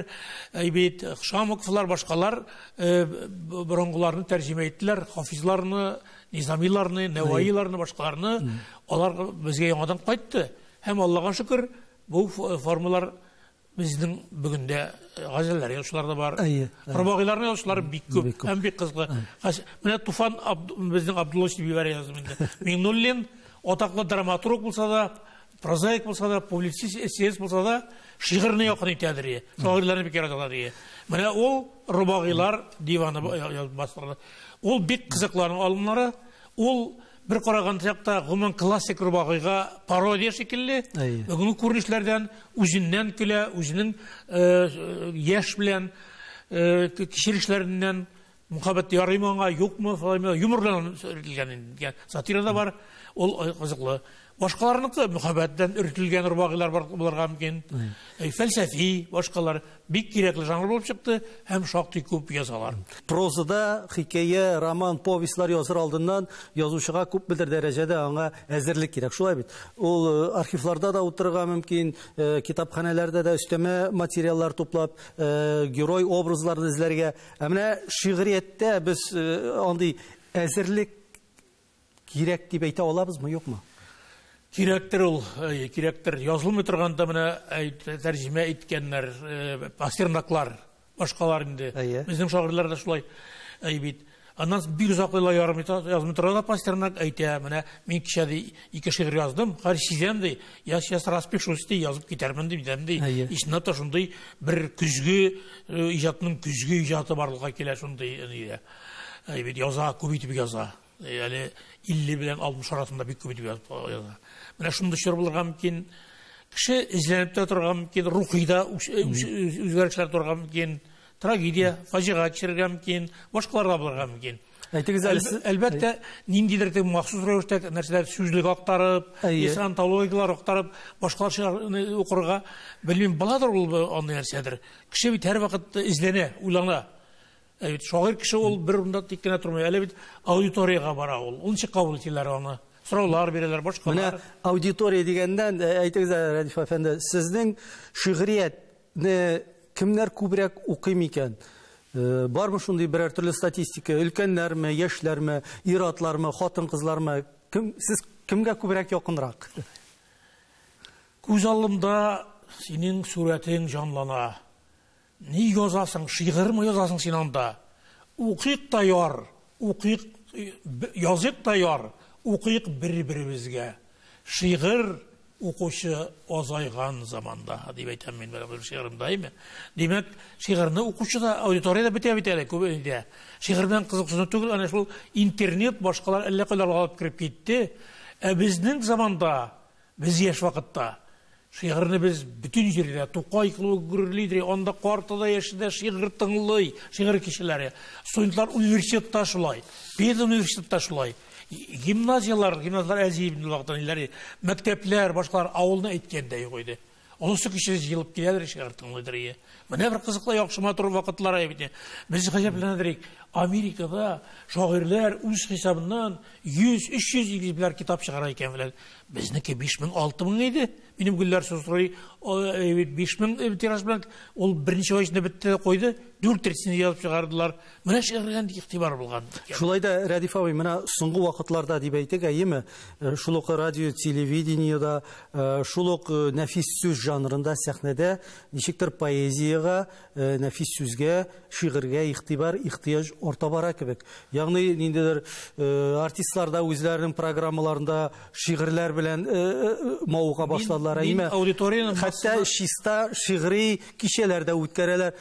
бит Шамыковлар, башкалар борынгыларны тәрҗемә иттеләр, хафизларны, Низамиларны, Нәваиларны, башкаларны. Алар безгә яңадан кайтты. Һәм Аллаһка шөкер, бу формалар безнең бүгендә газәлләр язучылар да бар. Рубагыйларны язучылар бик күп, һәм бик кызгы. Менә Туфан безнең Абдулла Сибивәр язды инде. Миңнуллин атаклы драматург булса да, прозаик болса да, публицист, эссеист болса да, шигырны якын итәдер. Шагыйрьләрне бик яраталар. Менә ул Рубагыйлар диваны бастырды. Ул бик кызыкларның алымнары, ул bir караган чакта гомумән классик Рубагыйга пародия шикелле. Бүгенге күренешләрдән үзеннән көлә, үзенең яшь белән кичерешләреннән мөхәббәт ярыймы аңа, юкмы, юмор белән сөйләгән сатирада бар. Ул кызыклы. Башкаларныкы мөхәббәттән үртелгән Рубагыйлар бар булырга мөмкин. Фәлсәфи, башкалар бик кирәкле жанр булып чыкты һәм шактый күп язалар. Прозада хикәя, роман, повестьлар языр алдыннан язучыга күп бер дәрәҗәдә аңа әзерлек кирәк. Шулай бит. Ул архивларда да утырырга мөмкин, китапханәләрдә дә өстәмә материаллар туплап, герой образларын эзләргә. Менә шигърияттә без андый әзерлек кирәк дип әйтә алабызмы, юкмы? Кирәктер ул, кирәктер. Язылмый торганда менә тәрҗемә иткәннәр, Пастернаклар, башкалар инде. Безнең шагыйрьләр дә шулай бит. Аннан бик озак язмый торганда Пастернак әйтә, менә мин кичәдә 2 шигырь яздым, һәр сизәм ди, я сейчас распишусь ди, язып китәрмен дидем ди. Ишнә та шундый бер күзгә, иҗатның күзгә иҗаты барлыкка килә шундый. Бит яза, күп яза. Yani 50 bilen 60 arasında bir kübüt yazdı. Менә шундый чор булырга мөмкин. Кеше изләнеп тә торган мөмкин, рухида үзгәрешләр торган мөмкин, трагедия, фаҗига кичерергә мөмкин, башкаларда булырга мөмкин. Әйтегез әле. Әлбәттә, ниндидер махсус рәвештә нәрсәләр сүзлек актарып, антологиялар актарып, башкаларча укырга, белмим, баладыр ул аны нәрсәдер. Кеше бит һәр вакыт изләнә, уйлана. Evet, şagir kişi ol bir bunda tikkene turmuyor. Öyle bir auditoriyaga bara ol. Onun için kabul ettiler onu. Sorular verirler, başkalar. Mene auditoriya degenden aytыңыз Радиф Efendi, sizning şigriyatni kimler ko'proq o'qiymi ekan? Barmı şunday birer türlü statistika, ülkenlermi, yaşlarmi, iratlarmi, xotin-qizlarmi, siz kimga ko'proq yoqinroq? Ko'z oldimda sening surating jonlana. Ni yazasın, şiir mi yazasın sen anda? Uqiyq da yar, uqiyq, yazık da yar, uqiyq bir-birimizge. Şiir uquşu azaygan zamanda. Deyip aytam men bir şiirimdayım. Demek, şiirini uquşu da auditoriyada bite-bite. Şiirden kızıksızın tügül, ana şul internet başkalar elle kadar alıp kirip gitti. Bizning zamanda, biz yaş vakitta, şiirini biz bütün yerde To'qay kılığı görülüydü. Onda Qartada yaşında şiir tınlay, şiir kişileri. Studentlar üniversitede şulay, bir üniversitede şulay. Gimnaziyalar aziyibin vaqtdan ileri, mektepler, başkalar avuluna etkende koydu. Onысы кеше җыелып киләдер шигырь тыңлыйдыр. Менә бер кызыклы яхшыма туры вакытлар әйбите. Без гаҗәпләнәдерик. Америкада шагыйрьләр үз хисабыннан 100-300 игезләр китап чыгара икән белән. Безнеке 5000-6000 иде. Минем гүлләр сусрый 5000 тираж белән ул беренче вакытта битте койды. 4-3 язып чыгардылар. Менә шигырьгә игътибар булган. Шулай да Радиф абый, менә соңгы вакытларда дип әйтик, әйеме? Шулык радио, телевидениеда, шулык нәфис сүз жанрында сәхнәдә ничектер поэзияга, нәфис сүзгә, шигырьгә игътибар, ихтияҗ орта бара кебек. Ягъни ниндидер артистлар да үзләренең программаларында шигырьләр белән мавыга башладылар, әйеме? Хәтта чиста шигъри кичәләрдә үткәрәләр.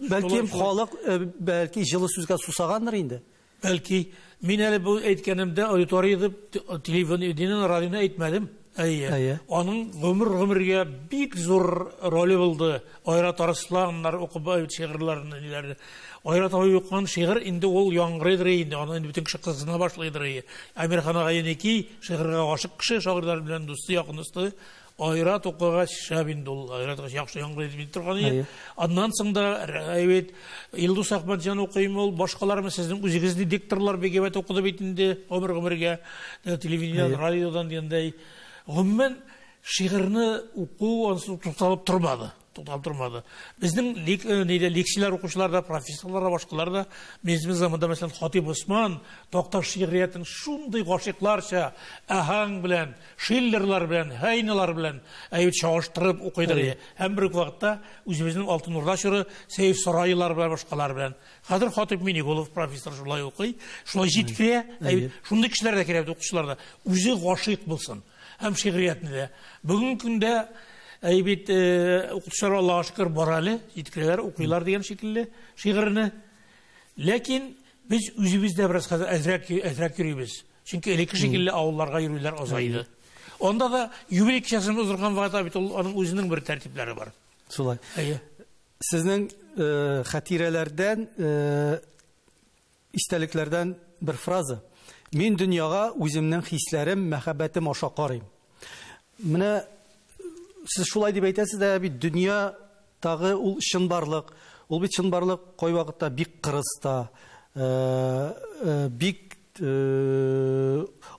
Бәлки халык бәлки җылы сүзгә сусагандыр инде. Бәлки мин әле бу әйткәнемдә аудиторияда телевидениене, радионы әйтмәдем. Аның гомергә бик зур роле булды. Айрат Арсланнар укып шигырьләрне. Айрат укыган шигырь инде ул яңгырыйдыр инде. Аны бүтән кеше кызына башлыйдыр. Американга гаенеки шигырьгә гашык кеше, шагыйрьләр белән дусты, якын дусты. Айрат укыгач шабинде ул. Айрат яхшы яңгырыйды дип торган. Аннан соң да әйбет Илдус Ахматҗан укыйм ул, башкалармы сезнең үзегезне дикторлар бегәбәт укыды бит инде. Гомергә телевидение, радиодан дигәндәй. Гомумән шигырьне уку ансыз тукталып тормады. тукталып тормады. Безнең лекциялар укучыларда, профессорларда, башкаларда безнең заманда мәсәлән Хатип Усман Токташ шигъриятын шундый гашыйкларча аһаң белән, Шиллерлар белән, Хайнелар белән чагыштырып укыйдыр. Һәм бер вакытта үзебезнең Алтын Урда чоры Сейф Сарайлар белән башкалар белән. Хәзер Хатип Минигулов профессор шулай укый, шулай җиткерә. Шундый кешеләр дә кирәк укучыларда. Үзе гашыйк булсын. Һәм шигъриятны да. Бүгенге көндә укучылар Аллаһка шөкер бар әле, җиткерәләр, укыйлар дигән шикелле шигырьне. Ләкин biz үзебездә бераз хәзер әзрәк йөрибез. Чөнки элекке шикелле авылларга йөрүләр азайды. Онда да юбилей кичәсен уздырган вакытта бит аның үзенең бер тәртипләре бар. Шулай. Сезнең хатирәләрдән, истәлекләрдән бер фраза. Мин дөньяга үземнең хисләрем, мәхәббәтем аша карыйм. Менә сез шулай дип әйтәсез дә бит дөнья тагы ул чынбарлык. Ул бит чынбарлык кай вакытта бик кырыста, бик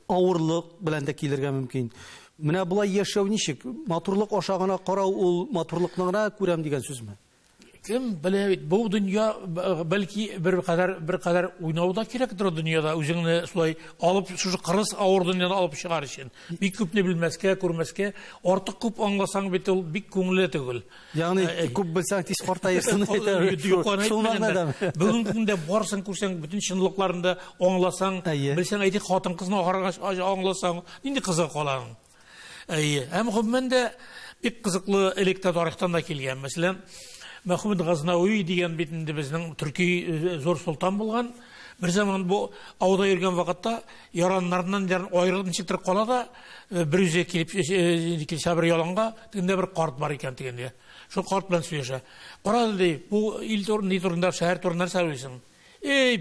авырлык белән дә килергә мөмкин. Менә булай яшәү ничек? Матурлык аша гына карау ул матурлыкны гына күрәм дигән сүзме? Кем белә бит бу дөнья бәлки бер кадәр уйнауда кирәктер дөньяда үзеңне шулай алып шушы кырыс авыр дөньяны алып чыгар өчен. Бик күпне белмәскә, күрмәскә, артык күп аңласаң бит ул бик күңелле түгел. Ягъни күп белсәң тиз картаерсың әйтәр. Бүгенге көндә барсын күрсәң бүтән чынлыкларында аңласаң, белсәң әйтик хатын-кызны аңласаң, нинди кызык калаң. Һәм гомумән дә бик кызыклы электе тарихтан да килгән. Мәсәлән, Мәхмүд Газнауи дигән бит инде безнең төрки зур султан булган. Бер заман бу ауда йөргән вакытта яраннарыннан аерылып ничектер кала да бер үзе килеп сабыр яланга тегендә бер карт бар икән дигәндә. Шул карт белән сөйләшә. Кара ди, бу ил турында, шәһәр турында сөйләсәң.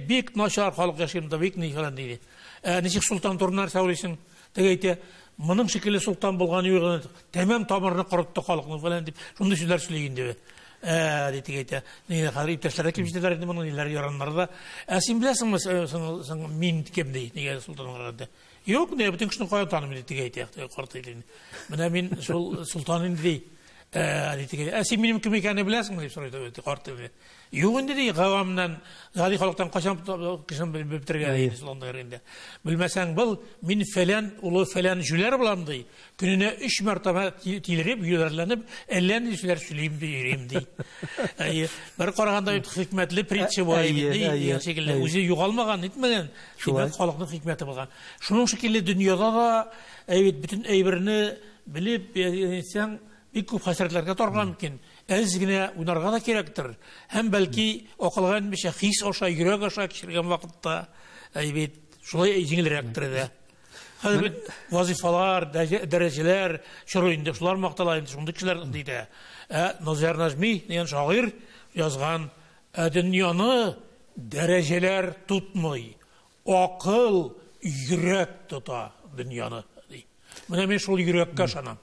Бик начар халык яшәгәндә бик ни фәлән диде. Ничек султан турында сөйләсәң? Теге әйтә, моның шикелле султан булган югы, тәмам тамырны корытты халыкны фәлән дип, шундый сүзләр сөйләгән диде. Дитегәйтә, нигә хәзер иптәшләргә килеп җитәләр инде моның ниләр яраннарда. Син беләсеңме, мин кем ди, нигә султанга да. Юк, нигә бүтән кешене кая таным дитегәйтә, карт әйтә. Менә мин шул султан инде ди. Дитегәйтә, син минем кем икәнне беләсеңме дип сорайды карт әйтә. Юк инде ди, гавамнан, гади халыктан качан кешен белеп бетергән иде султанга инде. Белмәсәң бул, мин фәлән, улы фәлән җүләр булам ди. Көненә 3 мәртәбә тилереп, юләрләнеп, әллә ни сүзләр сөйлим ди, йөрим ди. Бер караганда хикмәтле притча бу ди, шикелле үзе югалмаган, итмәгән. Шулай халыкның хикмәте булган. Шуның шикелле дөньяда да бүтән әйберне белеп, әйтсәң, бик күп хәсрәтләргә тарган мөмкин. Әз генә уйнарга да кирәктер. Һәм бәлки акылган бишә хис аша, йөрәк аша кичергән вакытта шулай җиңелрәктер дә. Хәзер вазифалар, дәрәҗәләр, чоры инде шулар мактала инде шундый кешеләр диде. Назар Нажми дигән шагыйрь язган, дөньяны дәрәҗәләр тутмый, акыл йөрәк тота дөньяны ди. Менә мин шул йөрәккә ышанам.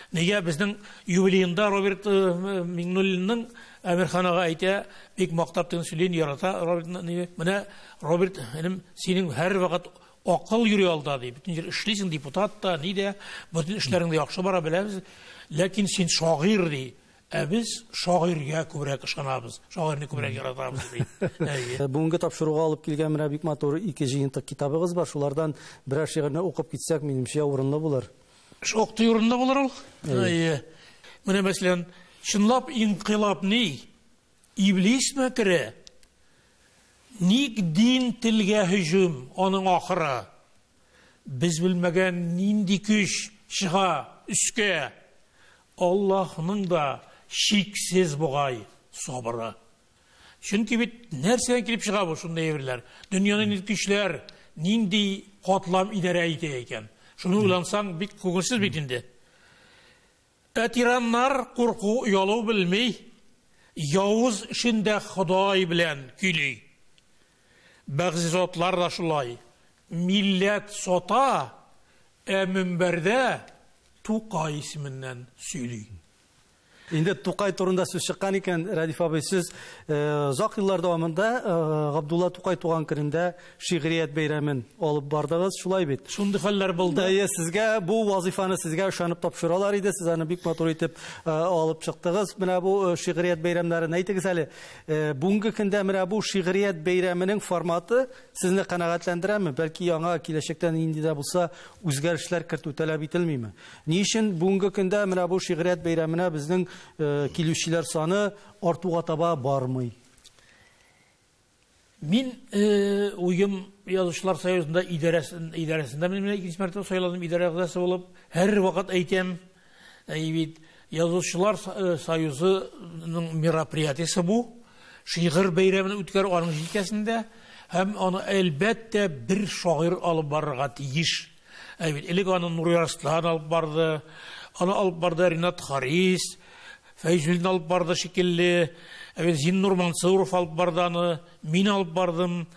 Нигә безнең юбилеенда Роберт Миңнуллинның Әмирханага әйтә, бик мактап тын сөйлән ярата. Менә Роберт, синең һәр вакыт акыл йөри алда ди. Бүтән җир эшлисең, депутат та, ни дә, бүтән эшләреңдә яхшы бара беләбез. Ләкин син шагыйрь ди. Без шагыйрьгә күбрәк ышанабыз. Шагыйрьне күбрәк яратабыз ди. Бүгенге тапшыруга алып килгән менә бик матур 2 җыентык китабыгыз бар. Шулардан берәр шигырьне укып китсәк, минемчә урынлы булыр. Шокты урында булыр ул. Менә мәсәлән, чынлап инкыйлаб ни? Иблис мәкре. Ник дин телгә һөҗүм, аның ахыры. Без белмәгән нинди көч чыга үскә. Аллаһның да шиксез бугай сабыры. Чөнки бит нәрсәдән килеп чыга бу шундый әйберләр? Дөньяның көчләр нинди катлам идарә итә икән? Шуны уйлансаң бик күңелсез бит инде. Тираннар курку ялу белми, явыз эшендә Ходай белән көйли. Бәгъзи затлар да шулай. Милләт сота, мөнбәрдә Тукай исеменнән сөйли. Инде Тукай турында сүз чыккан икән, Радиф абый, сез озак еллар дәвамында Габдулла Тукай туган көндә шигърият бәйрәмен алып бардыгыз, шулай бит? Шундый хәлләр булды. Сезгә бу вазифаны сезгә ышанып тапшыралар иде, сез аны бик матур итеп алып чыктыгыз. Менә бу шигърият бәйрәмнәрен әйтегез әле. Бүгенге көндә менә бу шигърият бәйрәменең форматы сезне канәгатьләндерәме? Бәлки яңа киләчәктән инде дә булса үзгәрешләр кертү таләп ителмиме? Ни өчен бүгенге көндә менә бу шигърият бәйрәменә безнең килүчеләр саны артуга таба бармый? Мин уем Язучылар союзында идарәсендә мен икенче мәртәбә сайладым, идарә әгъзасы булып, һәр вакыт әйтәм, Язучылар союзының мероприятиесе бу, шигырь бәйрәмен үткәрү аның җилкәсендә, һәм аны әлбәттә бер шагыйрь алып барырга тиеш. Элек аны Нури Арслан алып барды, аны алып барды Ринат Харис, Фәйзуллин алып барды шикелле, Зиннур Мансуров алып барды аны, мин алып бардым.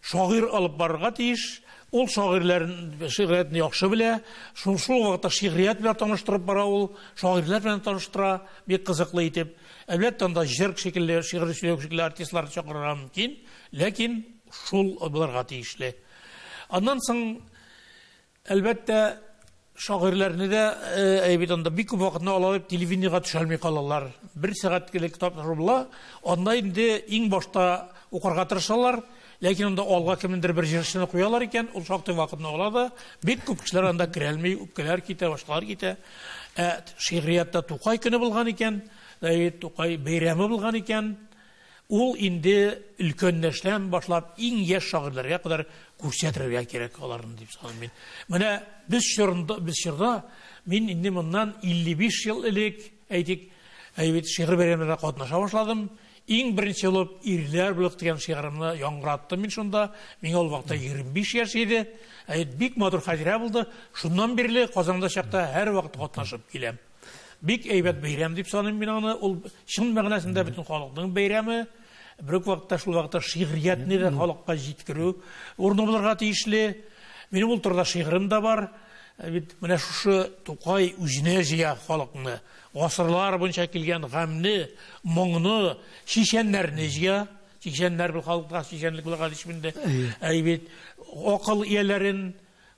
Шагыйрь алып барырга тиеш. Ул шагыйрьләрне шигъриятны яхшы белә. Шул вакытта шигърият белән таныштырып бара ул, шагыйрьләр белән таныштыра, бик кызыклы итеп. Әлбәттә анда җыр шикелле, шигырь сөйләү шикелле артистларны чакырырга мөмкин, ләкин шул булырга тиешле. Аннан соң әлбәттә шагыйрьләрне дә әйбит анда бик күп вакытны алып телевидениегә төшәлми калалар. 1 сәгатьлек китап ташырыла, анда инде иң башта укырга тырышалар, ләкин анда алга кемнеңдер бер җырчыны куялар икән, ул шактый вакытны алады. Бик күп кешеләр анда керәлми, үпкәләр китә, башкалар китә. Шигъриятта Тукай көне булган икән, Тукай бәйрәме булган икән. Ул инде өлкәннәшлән башлап иң яшь шагыйрьләргә кадәр күрсәтергә кирәк аларны дип саныйм мин. Менә без чорда мин инде моннан 55 ел элек әйтик, шигырь бәйрәмендә катнаша башладым. Иң беренче булып ирләр булып дигән шигыремне яңгыраттым мин шунда. Мин ул вакытта 25 яшь иде. Бик матур хәтирә булды. Шуннан бирле Казанда чакта һәр вакыт катнашып киләм. Бик әйбәт бәйрәм дип саныйм мин аны. Ул чын мәгънәсендә бөтен халыкның бәйрәме. Бер вакытта шул вакытта шигъриятны да халыкка җиткерү урыны булырга тиешле. Минем ул турда шигырем да бар. Менә шушы Тукай үзенә җыя халыкны. Гасырлар буенча килгән гамны, моңны, шишәннәрне җыя. Шишәннәр бу халыкка шишәнлек булырга тиешмендә. Акыл ияләрен,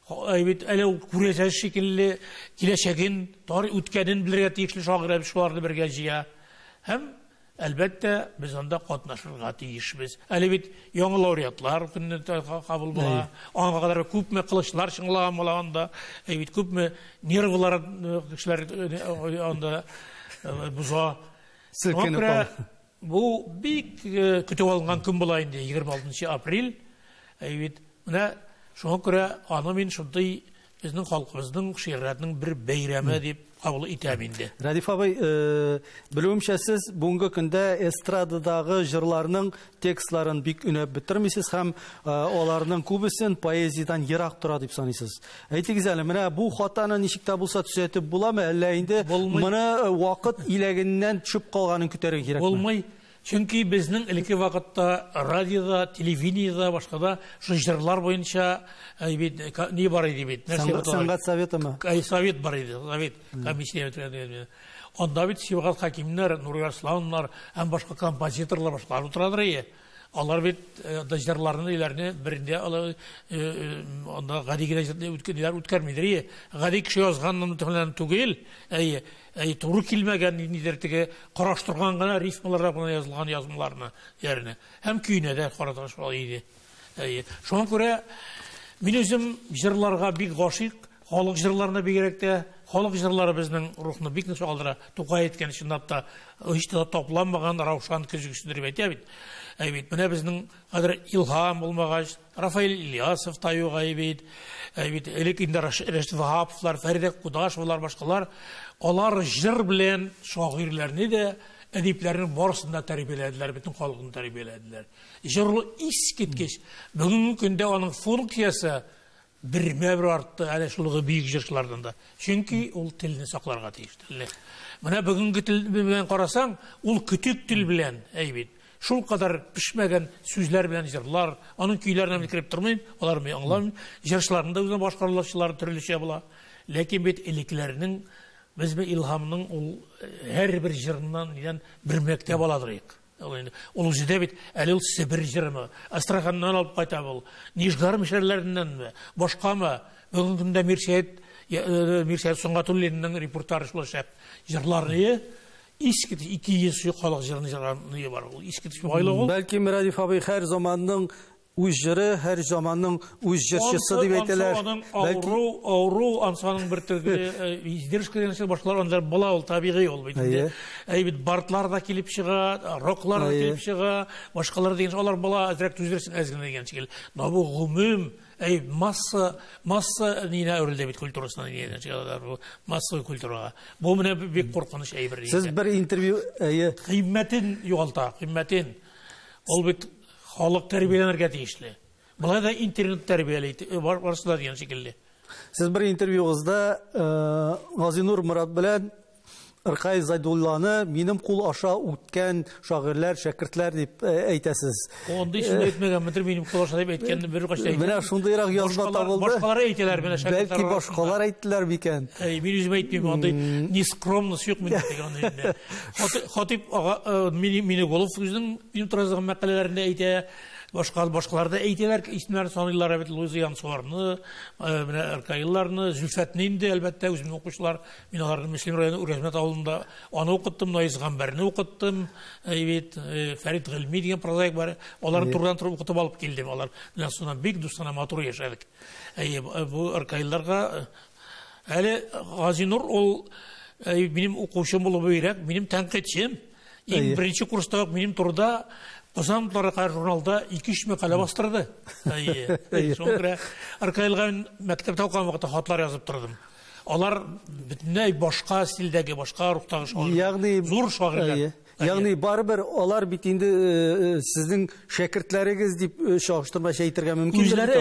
әле күрәсәз шикелле киләчәген, тарих үткәнен белергә тиешле шагыйрь шуларны бергә җыя. Һәм әлбәттә без анда катнашырга тиешбез. Әле бит яңа лауреатлар көнне кабул була. Аңа кадәр күпме кылычлар чыңлаган була анда. Бит күпме нервлар кешеләр анда буза. Силкенеп. Бу бик көтеп алынган көн була инде 26 апрель. Бит менә шуңа күрә аны мин шундый безнең халкыбызның шигъриятның бер бәйрәме дип кабул итәм инде. Радиф абый, белүемчә сез бүгенге көндә эстрададагы җырларның текстларын бик үнәп бетермисез һәм аларның күбесен поэзиядан ерак тора дип саныйсыз. Әйтегез әле, менә бу хатаны ничек тә булса төзәтеп буламы, әллә инде моны вакыт иләгеннән төшеп калганын көтәргә кирәкме? Булмый. Чөнки безнең элекке вакытта радиода, телевидениедә, башкада җырлар буенча ни бар иде бит? Сәнгать советымы? Совет бар иде, совет комиссия үткәрде. Анда бит Сибгат Хакимнәр, Нури Арсланнар һәм башка композиторлар башкалар утырадыр иде. Алар бит җырларны иләрне бердә анда гади генә үткәрмидер иде. Гади кеше язганны түгел, туры килмәгән нидер теге караштырган гына рифмаларда була язылган язмаларны ярына. Һәм көйнә дә каратыш иде. Шуңа күрә мин үзем җырларга бик гашыйк, халык җырларына бигрәк тә, халык җырлары безнең рухны бик нык чагылдыра. Тукай әйткән чынлап та һич тә топламаган Раушан көзгүсендер дип әйтә бит. Менә безнең хәзер илһам булмагач, Рафаил Ильясов таюга элек инде Рәшит Ваһаповлар, Фәридә Кудашевлар башкалар, алар җыр белән шагыйрьләрне дә, әдипләрне барысын да тәрбияләделәр, бөтен халыкны тәрбияләделәр. Җырлы искиткеч. Бүгенге көндә аның функциясе бермә-бер артты, әле шулыгы бийек җырчылардан да. Чөнки ул телне сакларга тиешле. Менә бүгенге тел белән карасаң, ул көтүк тел белән әйбит. Шул кадәр пишмәгән сүзләр белән җырлар, аның көйләренә кирип тормыйм, аларны аңламыйм. Җырчыларында үзенең башкарылышлары төрлечә була. Ләкин бит элекләрнең Biz илһамның ул һәрбер җырыннан бер мәктәп аладырык. Ул үзе бит әле ул Себер җырымы, Астраханнан алып кайта бул, Нижгар мишәрләреннәнме, башкамы, бүгенге көндә Мирсәет Соңгатуллинның репортажы шулашап җырларны иске 200 халык җырны бар. Ул иске байлыгы. Бәлки Мирадиф абый һәр заманның үз җыры, һәр заманның үз җырчысы дип әйтәләр. Бәлки ауру ансаның бер төрле издеришкәләренчә башлар анда була ул табигый ул бит. Бит бартлар да килеп чыга, роклар да килеп чыга, башкалар дигән алар була әзрәк түзерсең әзгенә дигән шикел. Бу гомум масса нина өрелде бит культурасына дигән шикелләр бу масса культурага. Бу менә бик куркыныч әйбер. Сез бер интервью кыйммәтен югалта, кыйммәтен. Ул бит халык тәрбияләнергә тиешле. Булай да интернет тәрбияләй, барысы да дигән шикелле. Сез бер интервьюгызда Газинур Мурат белән Иркай Зайдулланы минем кул аша үткән шагыйрьләр, шәкертләр дип әйтәсез. Онда исем әйтмәгән мидер минем кул аша дип әйткәнне бер качта. Менә шундыйрак язма табылды. Башкалар әйтәләр менә шәкертләр. Бәлки башкалар әйттеләр микән? Мин үзем әйтмим, анда ни скромность юк минем дигән. Хатип ага мине Голов үзенең минем туразган мәкаләләрендә әйтә. Башкалар да әйтәләр, исемнәрне саныйлар бит Луизиан Соларны, менә Иркайларны, Зөлфәтне инде әлбәттә үземнең укучылар, мин аларны Мөслим районы Үрәзмәт авылында аны укыттым, Наиз Гамбәрне укыттым, бит Фәрит Гыйльми дигән прозаик бар. Аларны турыдан туры укытып алып килдем. Алар белән соннан бик дустана матур яшәдек. Бу Иркайларга әле Газинур ул минем укучым булып бирәк, минем тәнкыйтьчем. Иң беренче курста минем турда Озан Таракай журналда 2-3 мәкалә бастырды. Шуңгыра Аркайлга мәктәптә укыган вакытта хатлар язып тордым. Алар бөтенләй башка стильдәге, башка рухтагы шагыйрьләр. Ягъни зур шагыйрьләр. Ягъни барыбер алар бит инде сезнең шәкертләрегез дип чагыштырмача әйтергә мөмкин. Үзләре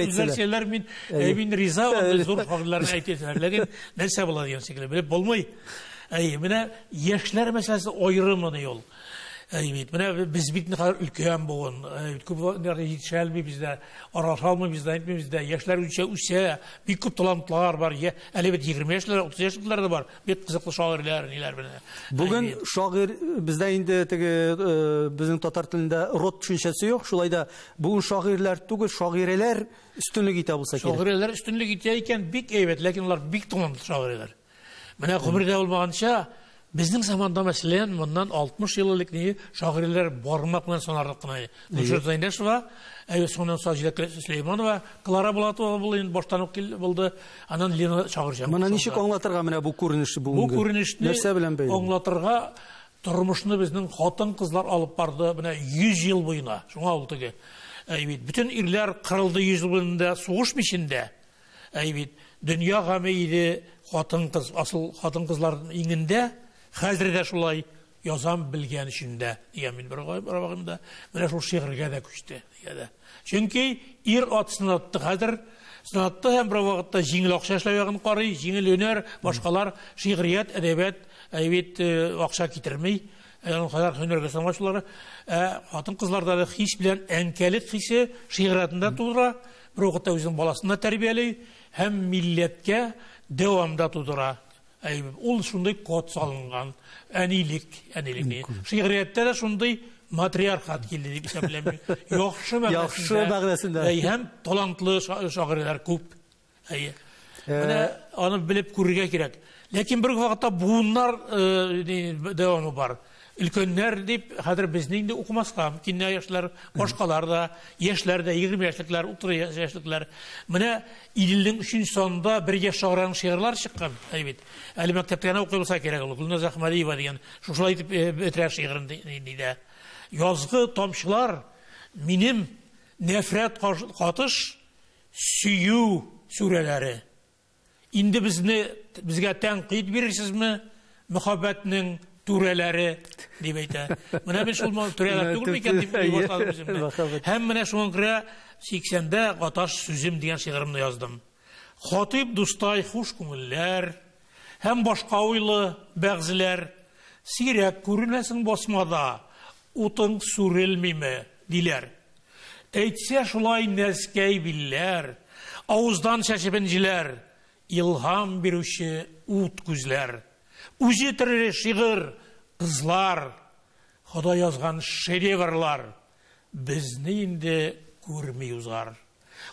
әйтсәләр, мин риза булам, зур шагыйрьләрне әйтәләр. Ләкин нәрсә була дигән шикелле белеп булмый. Менә яшьләр мәсьәләсе аерымы ул. Менә без бит өлкән булган, күп җитешәлми бездә, арашалмый бездә, яшьләр үсә, бик күп талантлар бар. Әле бит 20 яшьләр, 30 яшьләр дә бар. Бик кызыклы шагыйрьләр, ниләр белән. Бүген шагыйрь бездә инде теге безнең татар телендә рот төшенчәсе юк. Шулай да бүген шагыйрьләр түгел, шагыйрәләр өстенлек итә булса кирәк. Шагыйрәләр өстенлек итә икән, бик әйбәт, ләкин алар бик талантлы шагыйрьләр. Менә гомердә булмаганча безнең заманда мәсәлән, моннан 60 ел элек шагыйрьләр бармак белән санарлык кына. Нуршат Зайнәшева, соннан Саҗидә Сөләйманова, Клара Булатова булды, баштан ук булды. Аннан Лена шагыйрьчә. Моны ничек аңлатырга менә бу күренешне бүгенге? Бу күренешне нәрсә белән бәйле? Аңлатырга тормышны безнең хатын-кызлар алып барды менә 100 ел буена. Шуңа ул теге. Бүтән ирләр кырылды 100 ел буенда сугыш мишендә. Дөнья гаме иде, хатын-кыз, асыл хатын-кызларның иңендә. Хәзер дә шулай язам белгән өчендә дигән мин бер вакытта менә шул шигырьгә дә күчте дигән. Чөнки ир ат сынатты, хәзер сынатты һәм бер вакытта җиңел акча эшләгән карый, җиңел өнер, башкалар шигърият, әдәбият акча китерми. Хәзер һөнәргә санаучылар, хатын-кызларда да хис белән әнкәлек хисе шигъриятында тудыра, бер вакытта үзенең баласын да тәрбиялый һәм милләткә дәвамда тудыра. Ул шундый код салынган, әниликне. Шигъриятта да шундый матриархат килде дип исәпләм. Яхшы мәгънәсендә. Һәм талантлы шагыйрьләр күп. Менә аны белеп күрергә кирәк. Ләкин бер вакытта буыннар дәвамы бар. Өлкәннәр дип хәзер безнең дә укымаска мөмкин яшьләр, башкалар да, яшьләр дә 20 яшьлекләр, 30 яшьлекләр. Менә Иделнең 3нче санында бер яшь шагыйрьнең шигырьләр чыккан. Әле мәктәптә укылса кирәк ул. Гөлназ Әхмәдиева дигән шулай дип бетерә шигырен диде. Язгы тамчылар минем нәфрәт катыш сөю сүрәләре. Инде безгә тәнкыйть бирерсезме? Мөхәббәтнең түрәләре дип әйтә. Менә без шул түрәләр түгел микән дип башладым үземне. Һәм менә шуңа күрә 80дә Гаташ сүзем дигән шигыремне яздым. Хатип дустай хуш күңелләр һәм башка уйлы бәгъзеләр сирәк күренәсең басмада, утың сүрелмиме диләр. Әйтсә шулай нәскәй билләр, авыздан чәчеп инҗиләр, ilham berуші ут күзләр, үзе тірі шиғыр қызлар, Құдай yazған шедеврлар, бізді енді көрмей ұзар.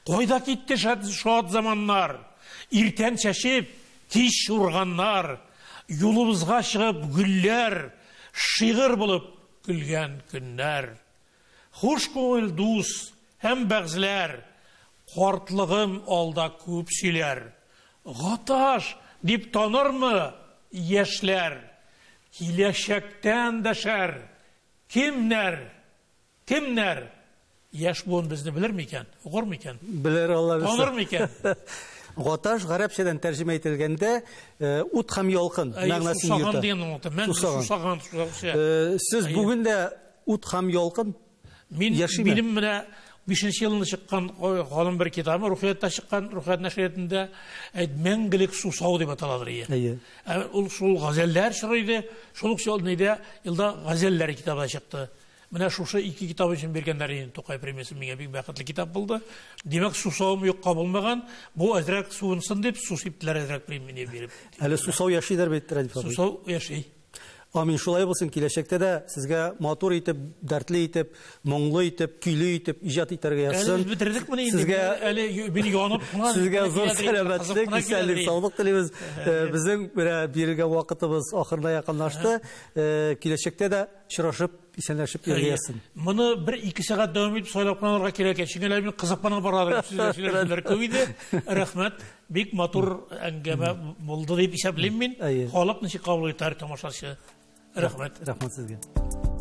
Қойда кетті шат заманнар, иртен шәшеп, тиш ұрғаннар, юлымызға шығып гүллер, шиғыр болып күлген күннер. Хош көңіл дус, һәм бәғзілер, қортлығым алда көп сөйлер. Ғаташ деп танырмы ешлер, келешектен дәшер, кемнер, еш буын бізді білір мекен, ұғыр мекен? Білер Алла білсін. Таныр мекен? Ғаташ ғарапшадан тәржіме етілгенде ут һәм ялқын мәғнасын йөртә. Сусаған. Сіз бүгінде ут һәм ялқын яшиме? Минем менә 5-нче елында чыккан галим бер китабы, Рухиятта чыккан, Рухият нәшриятында мәңгелек сусау дип аталадыр. Ул шул газәлләр чырайды, шул ук елда газәлләр китабы чыкты. Менә шушы 2 китап өчен бергәннәр инде Тукай премиясы миңа бик бәхетле китап булды. Димәк, сусауым юкка булмаган, бу әзрәк суынсын дип, су сиптеләр әзрәк премия биреп. Әле сусау яшыйдыр бит Радиф. Сусау яшый. Амин, шулай булсын, киләчәктә дә сезгә матур итеп, дәртле итеп, моңлы итеп, көйле итеп иҗат итәргә язсын. Сезгә әле мин янып, сезгә зур сәламәтлек, исәнлек, саулык телибез. Безнең биргән вакытыбыз ахырына якынлашты. Киләчәктә дә очрашып, исәнләшеп йөргә язсын. Моны 1-2 сәгать дәвам итеп сайлап калырга кирәк. Чөнки мин кызыкмана барадыр. Сезләр көйде. Рәхмәт. Бик матур әңгәмә булды дип исәплим мин. Халык ничек кабул итәр тамашачы? Рәхмәт. Рәхмәт сезгә.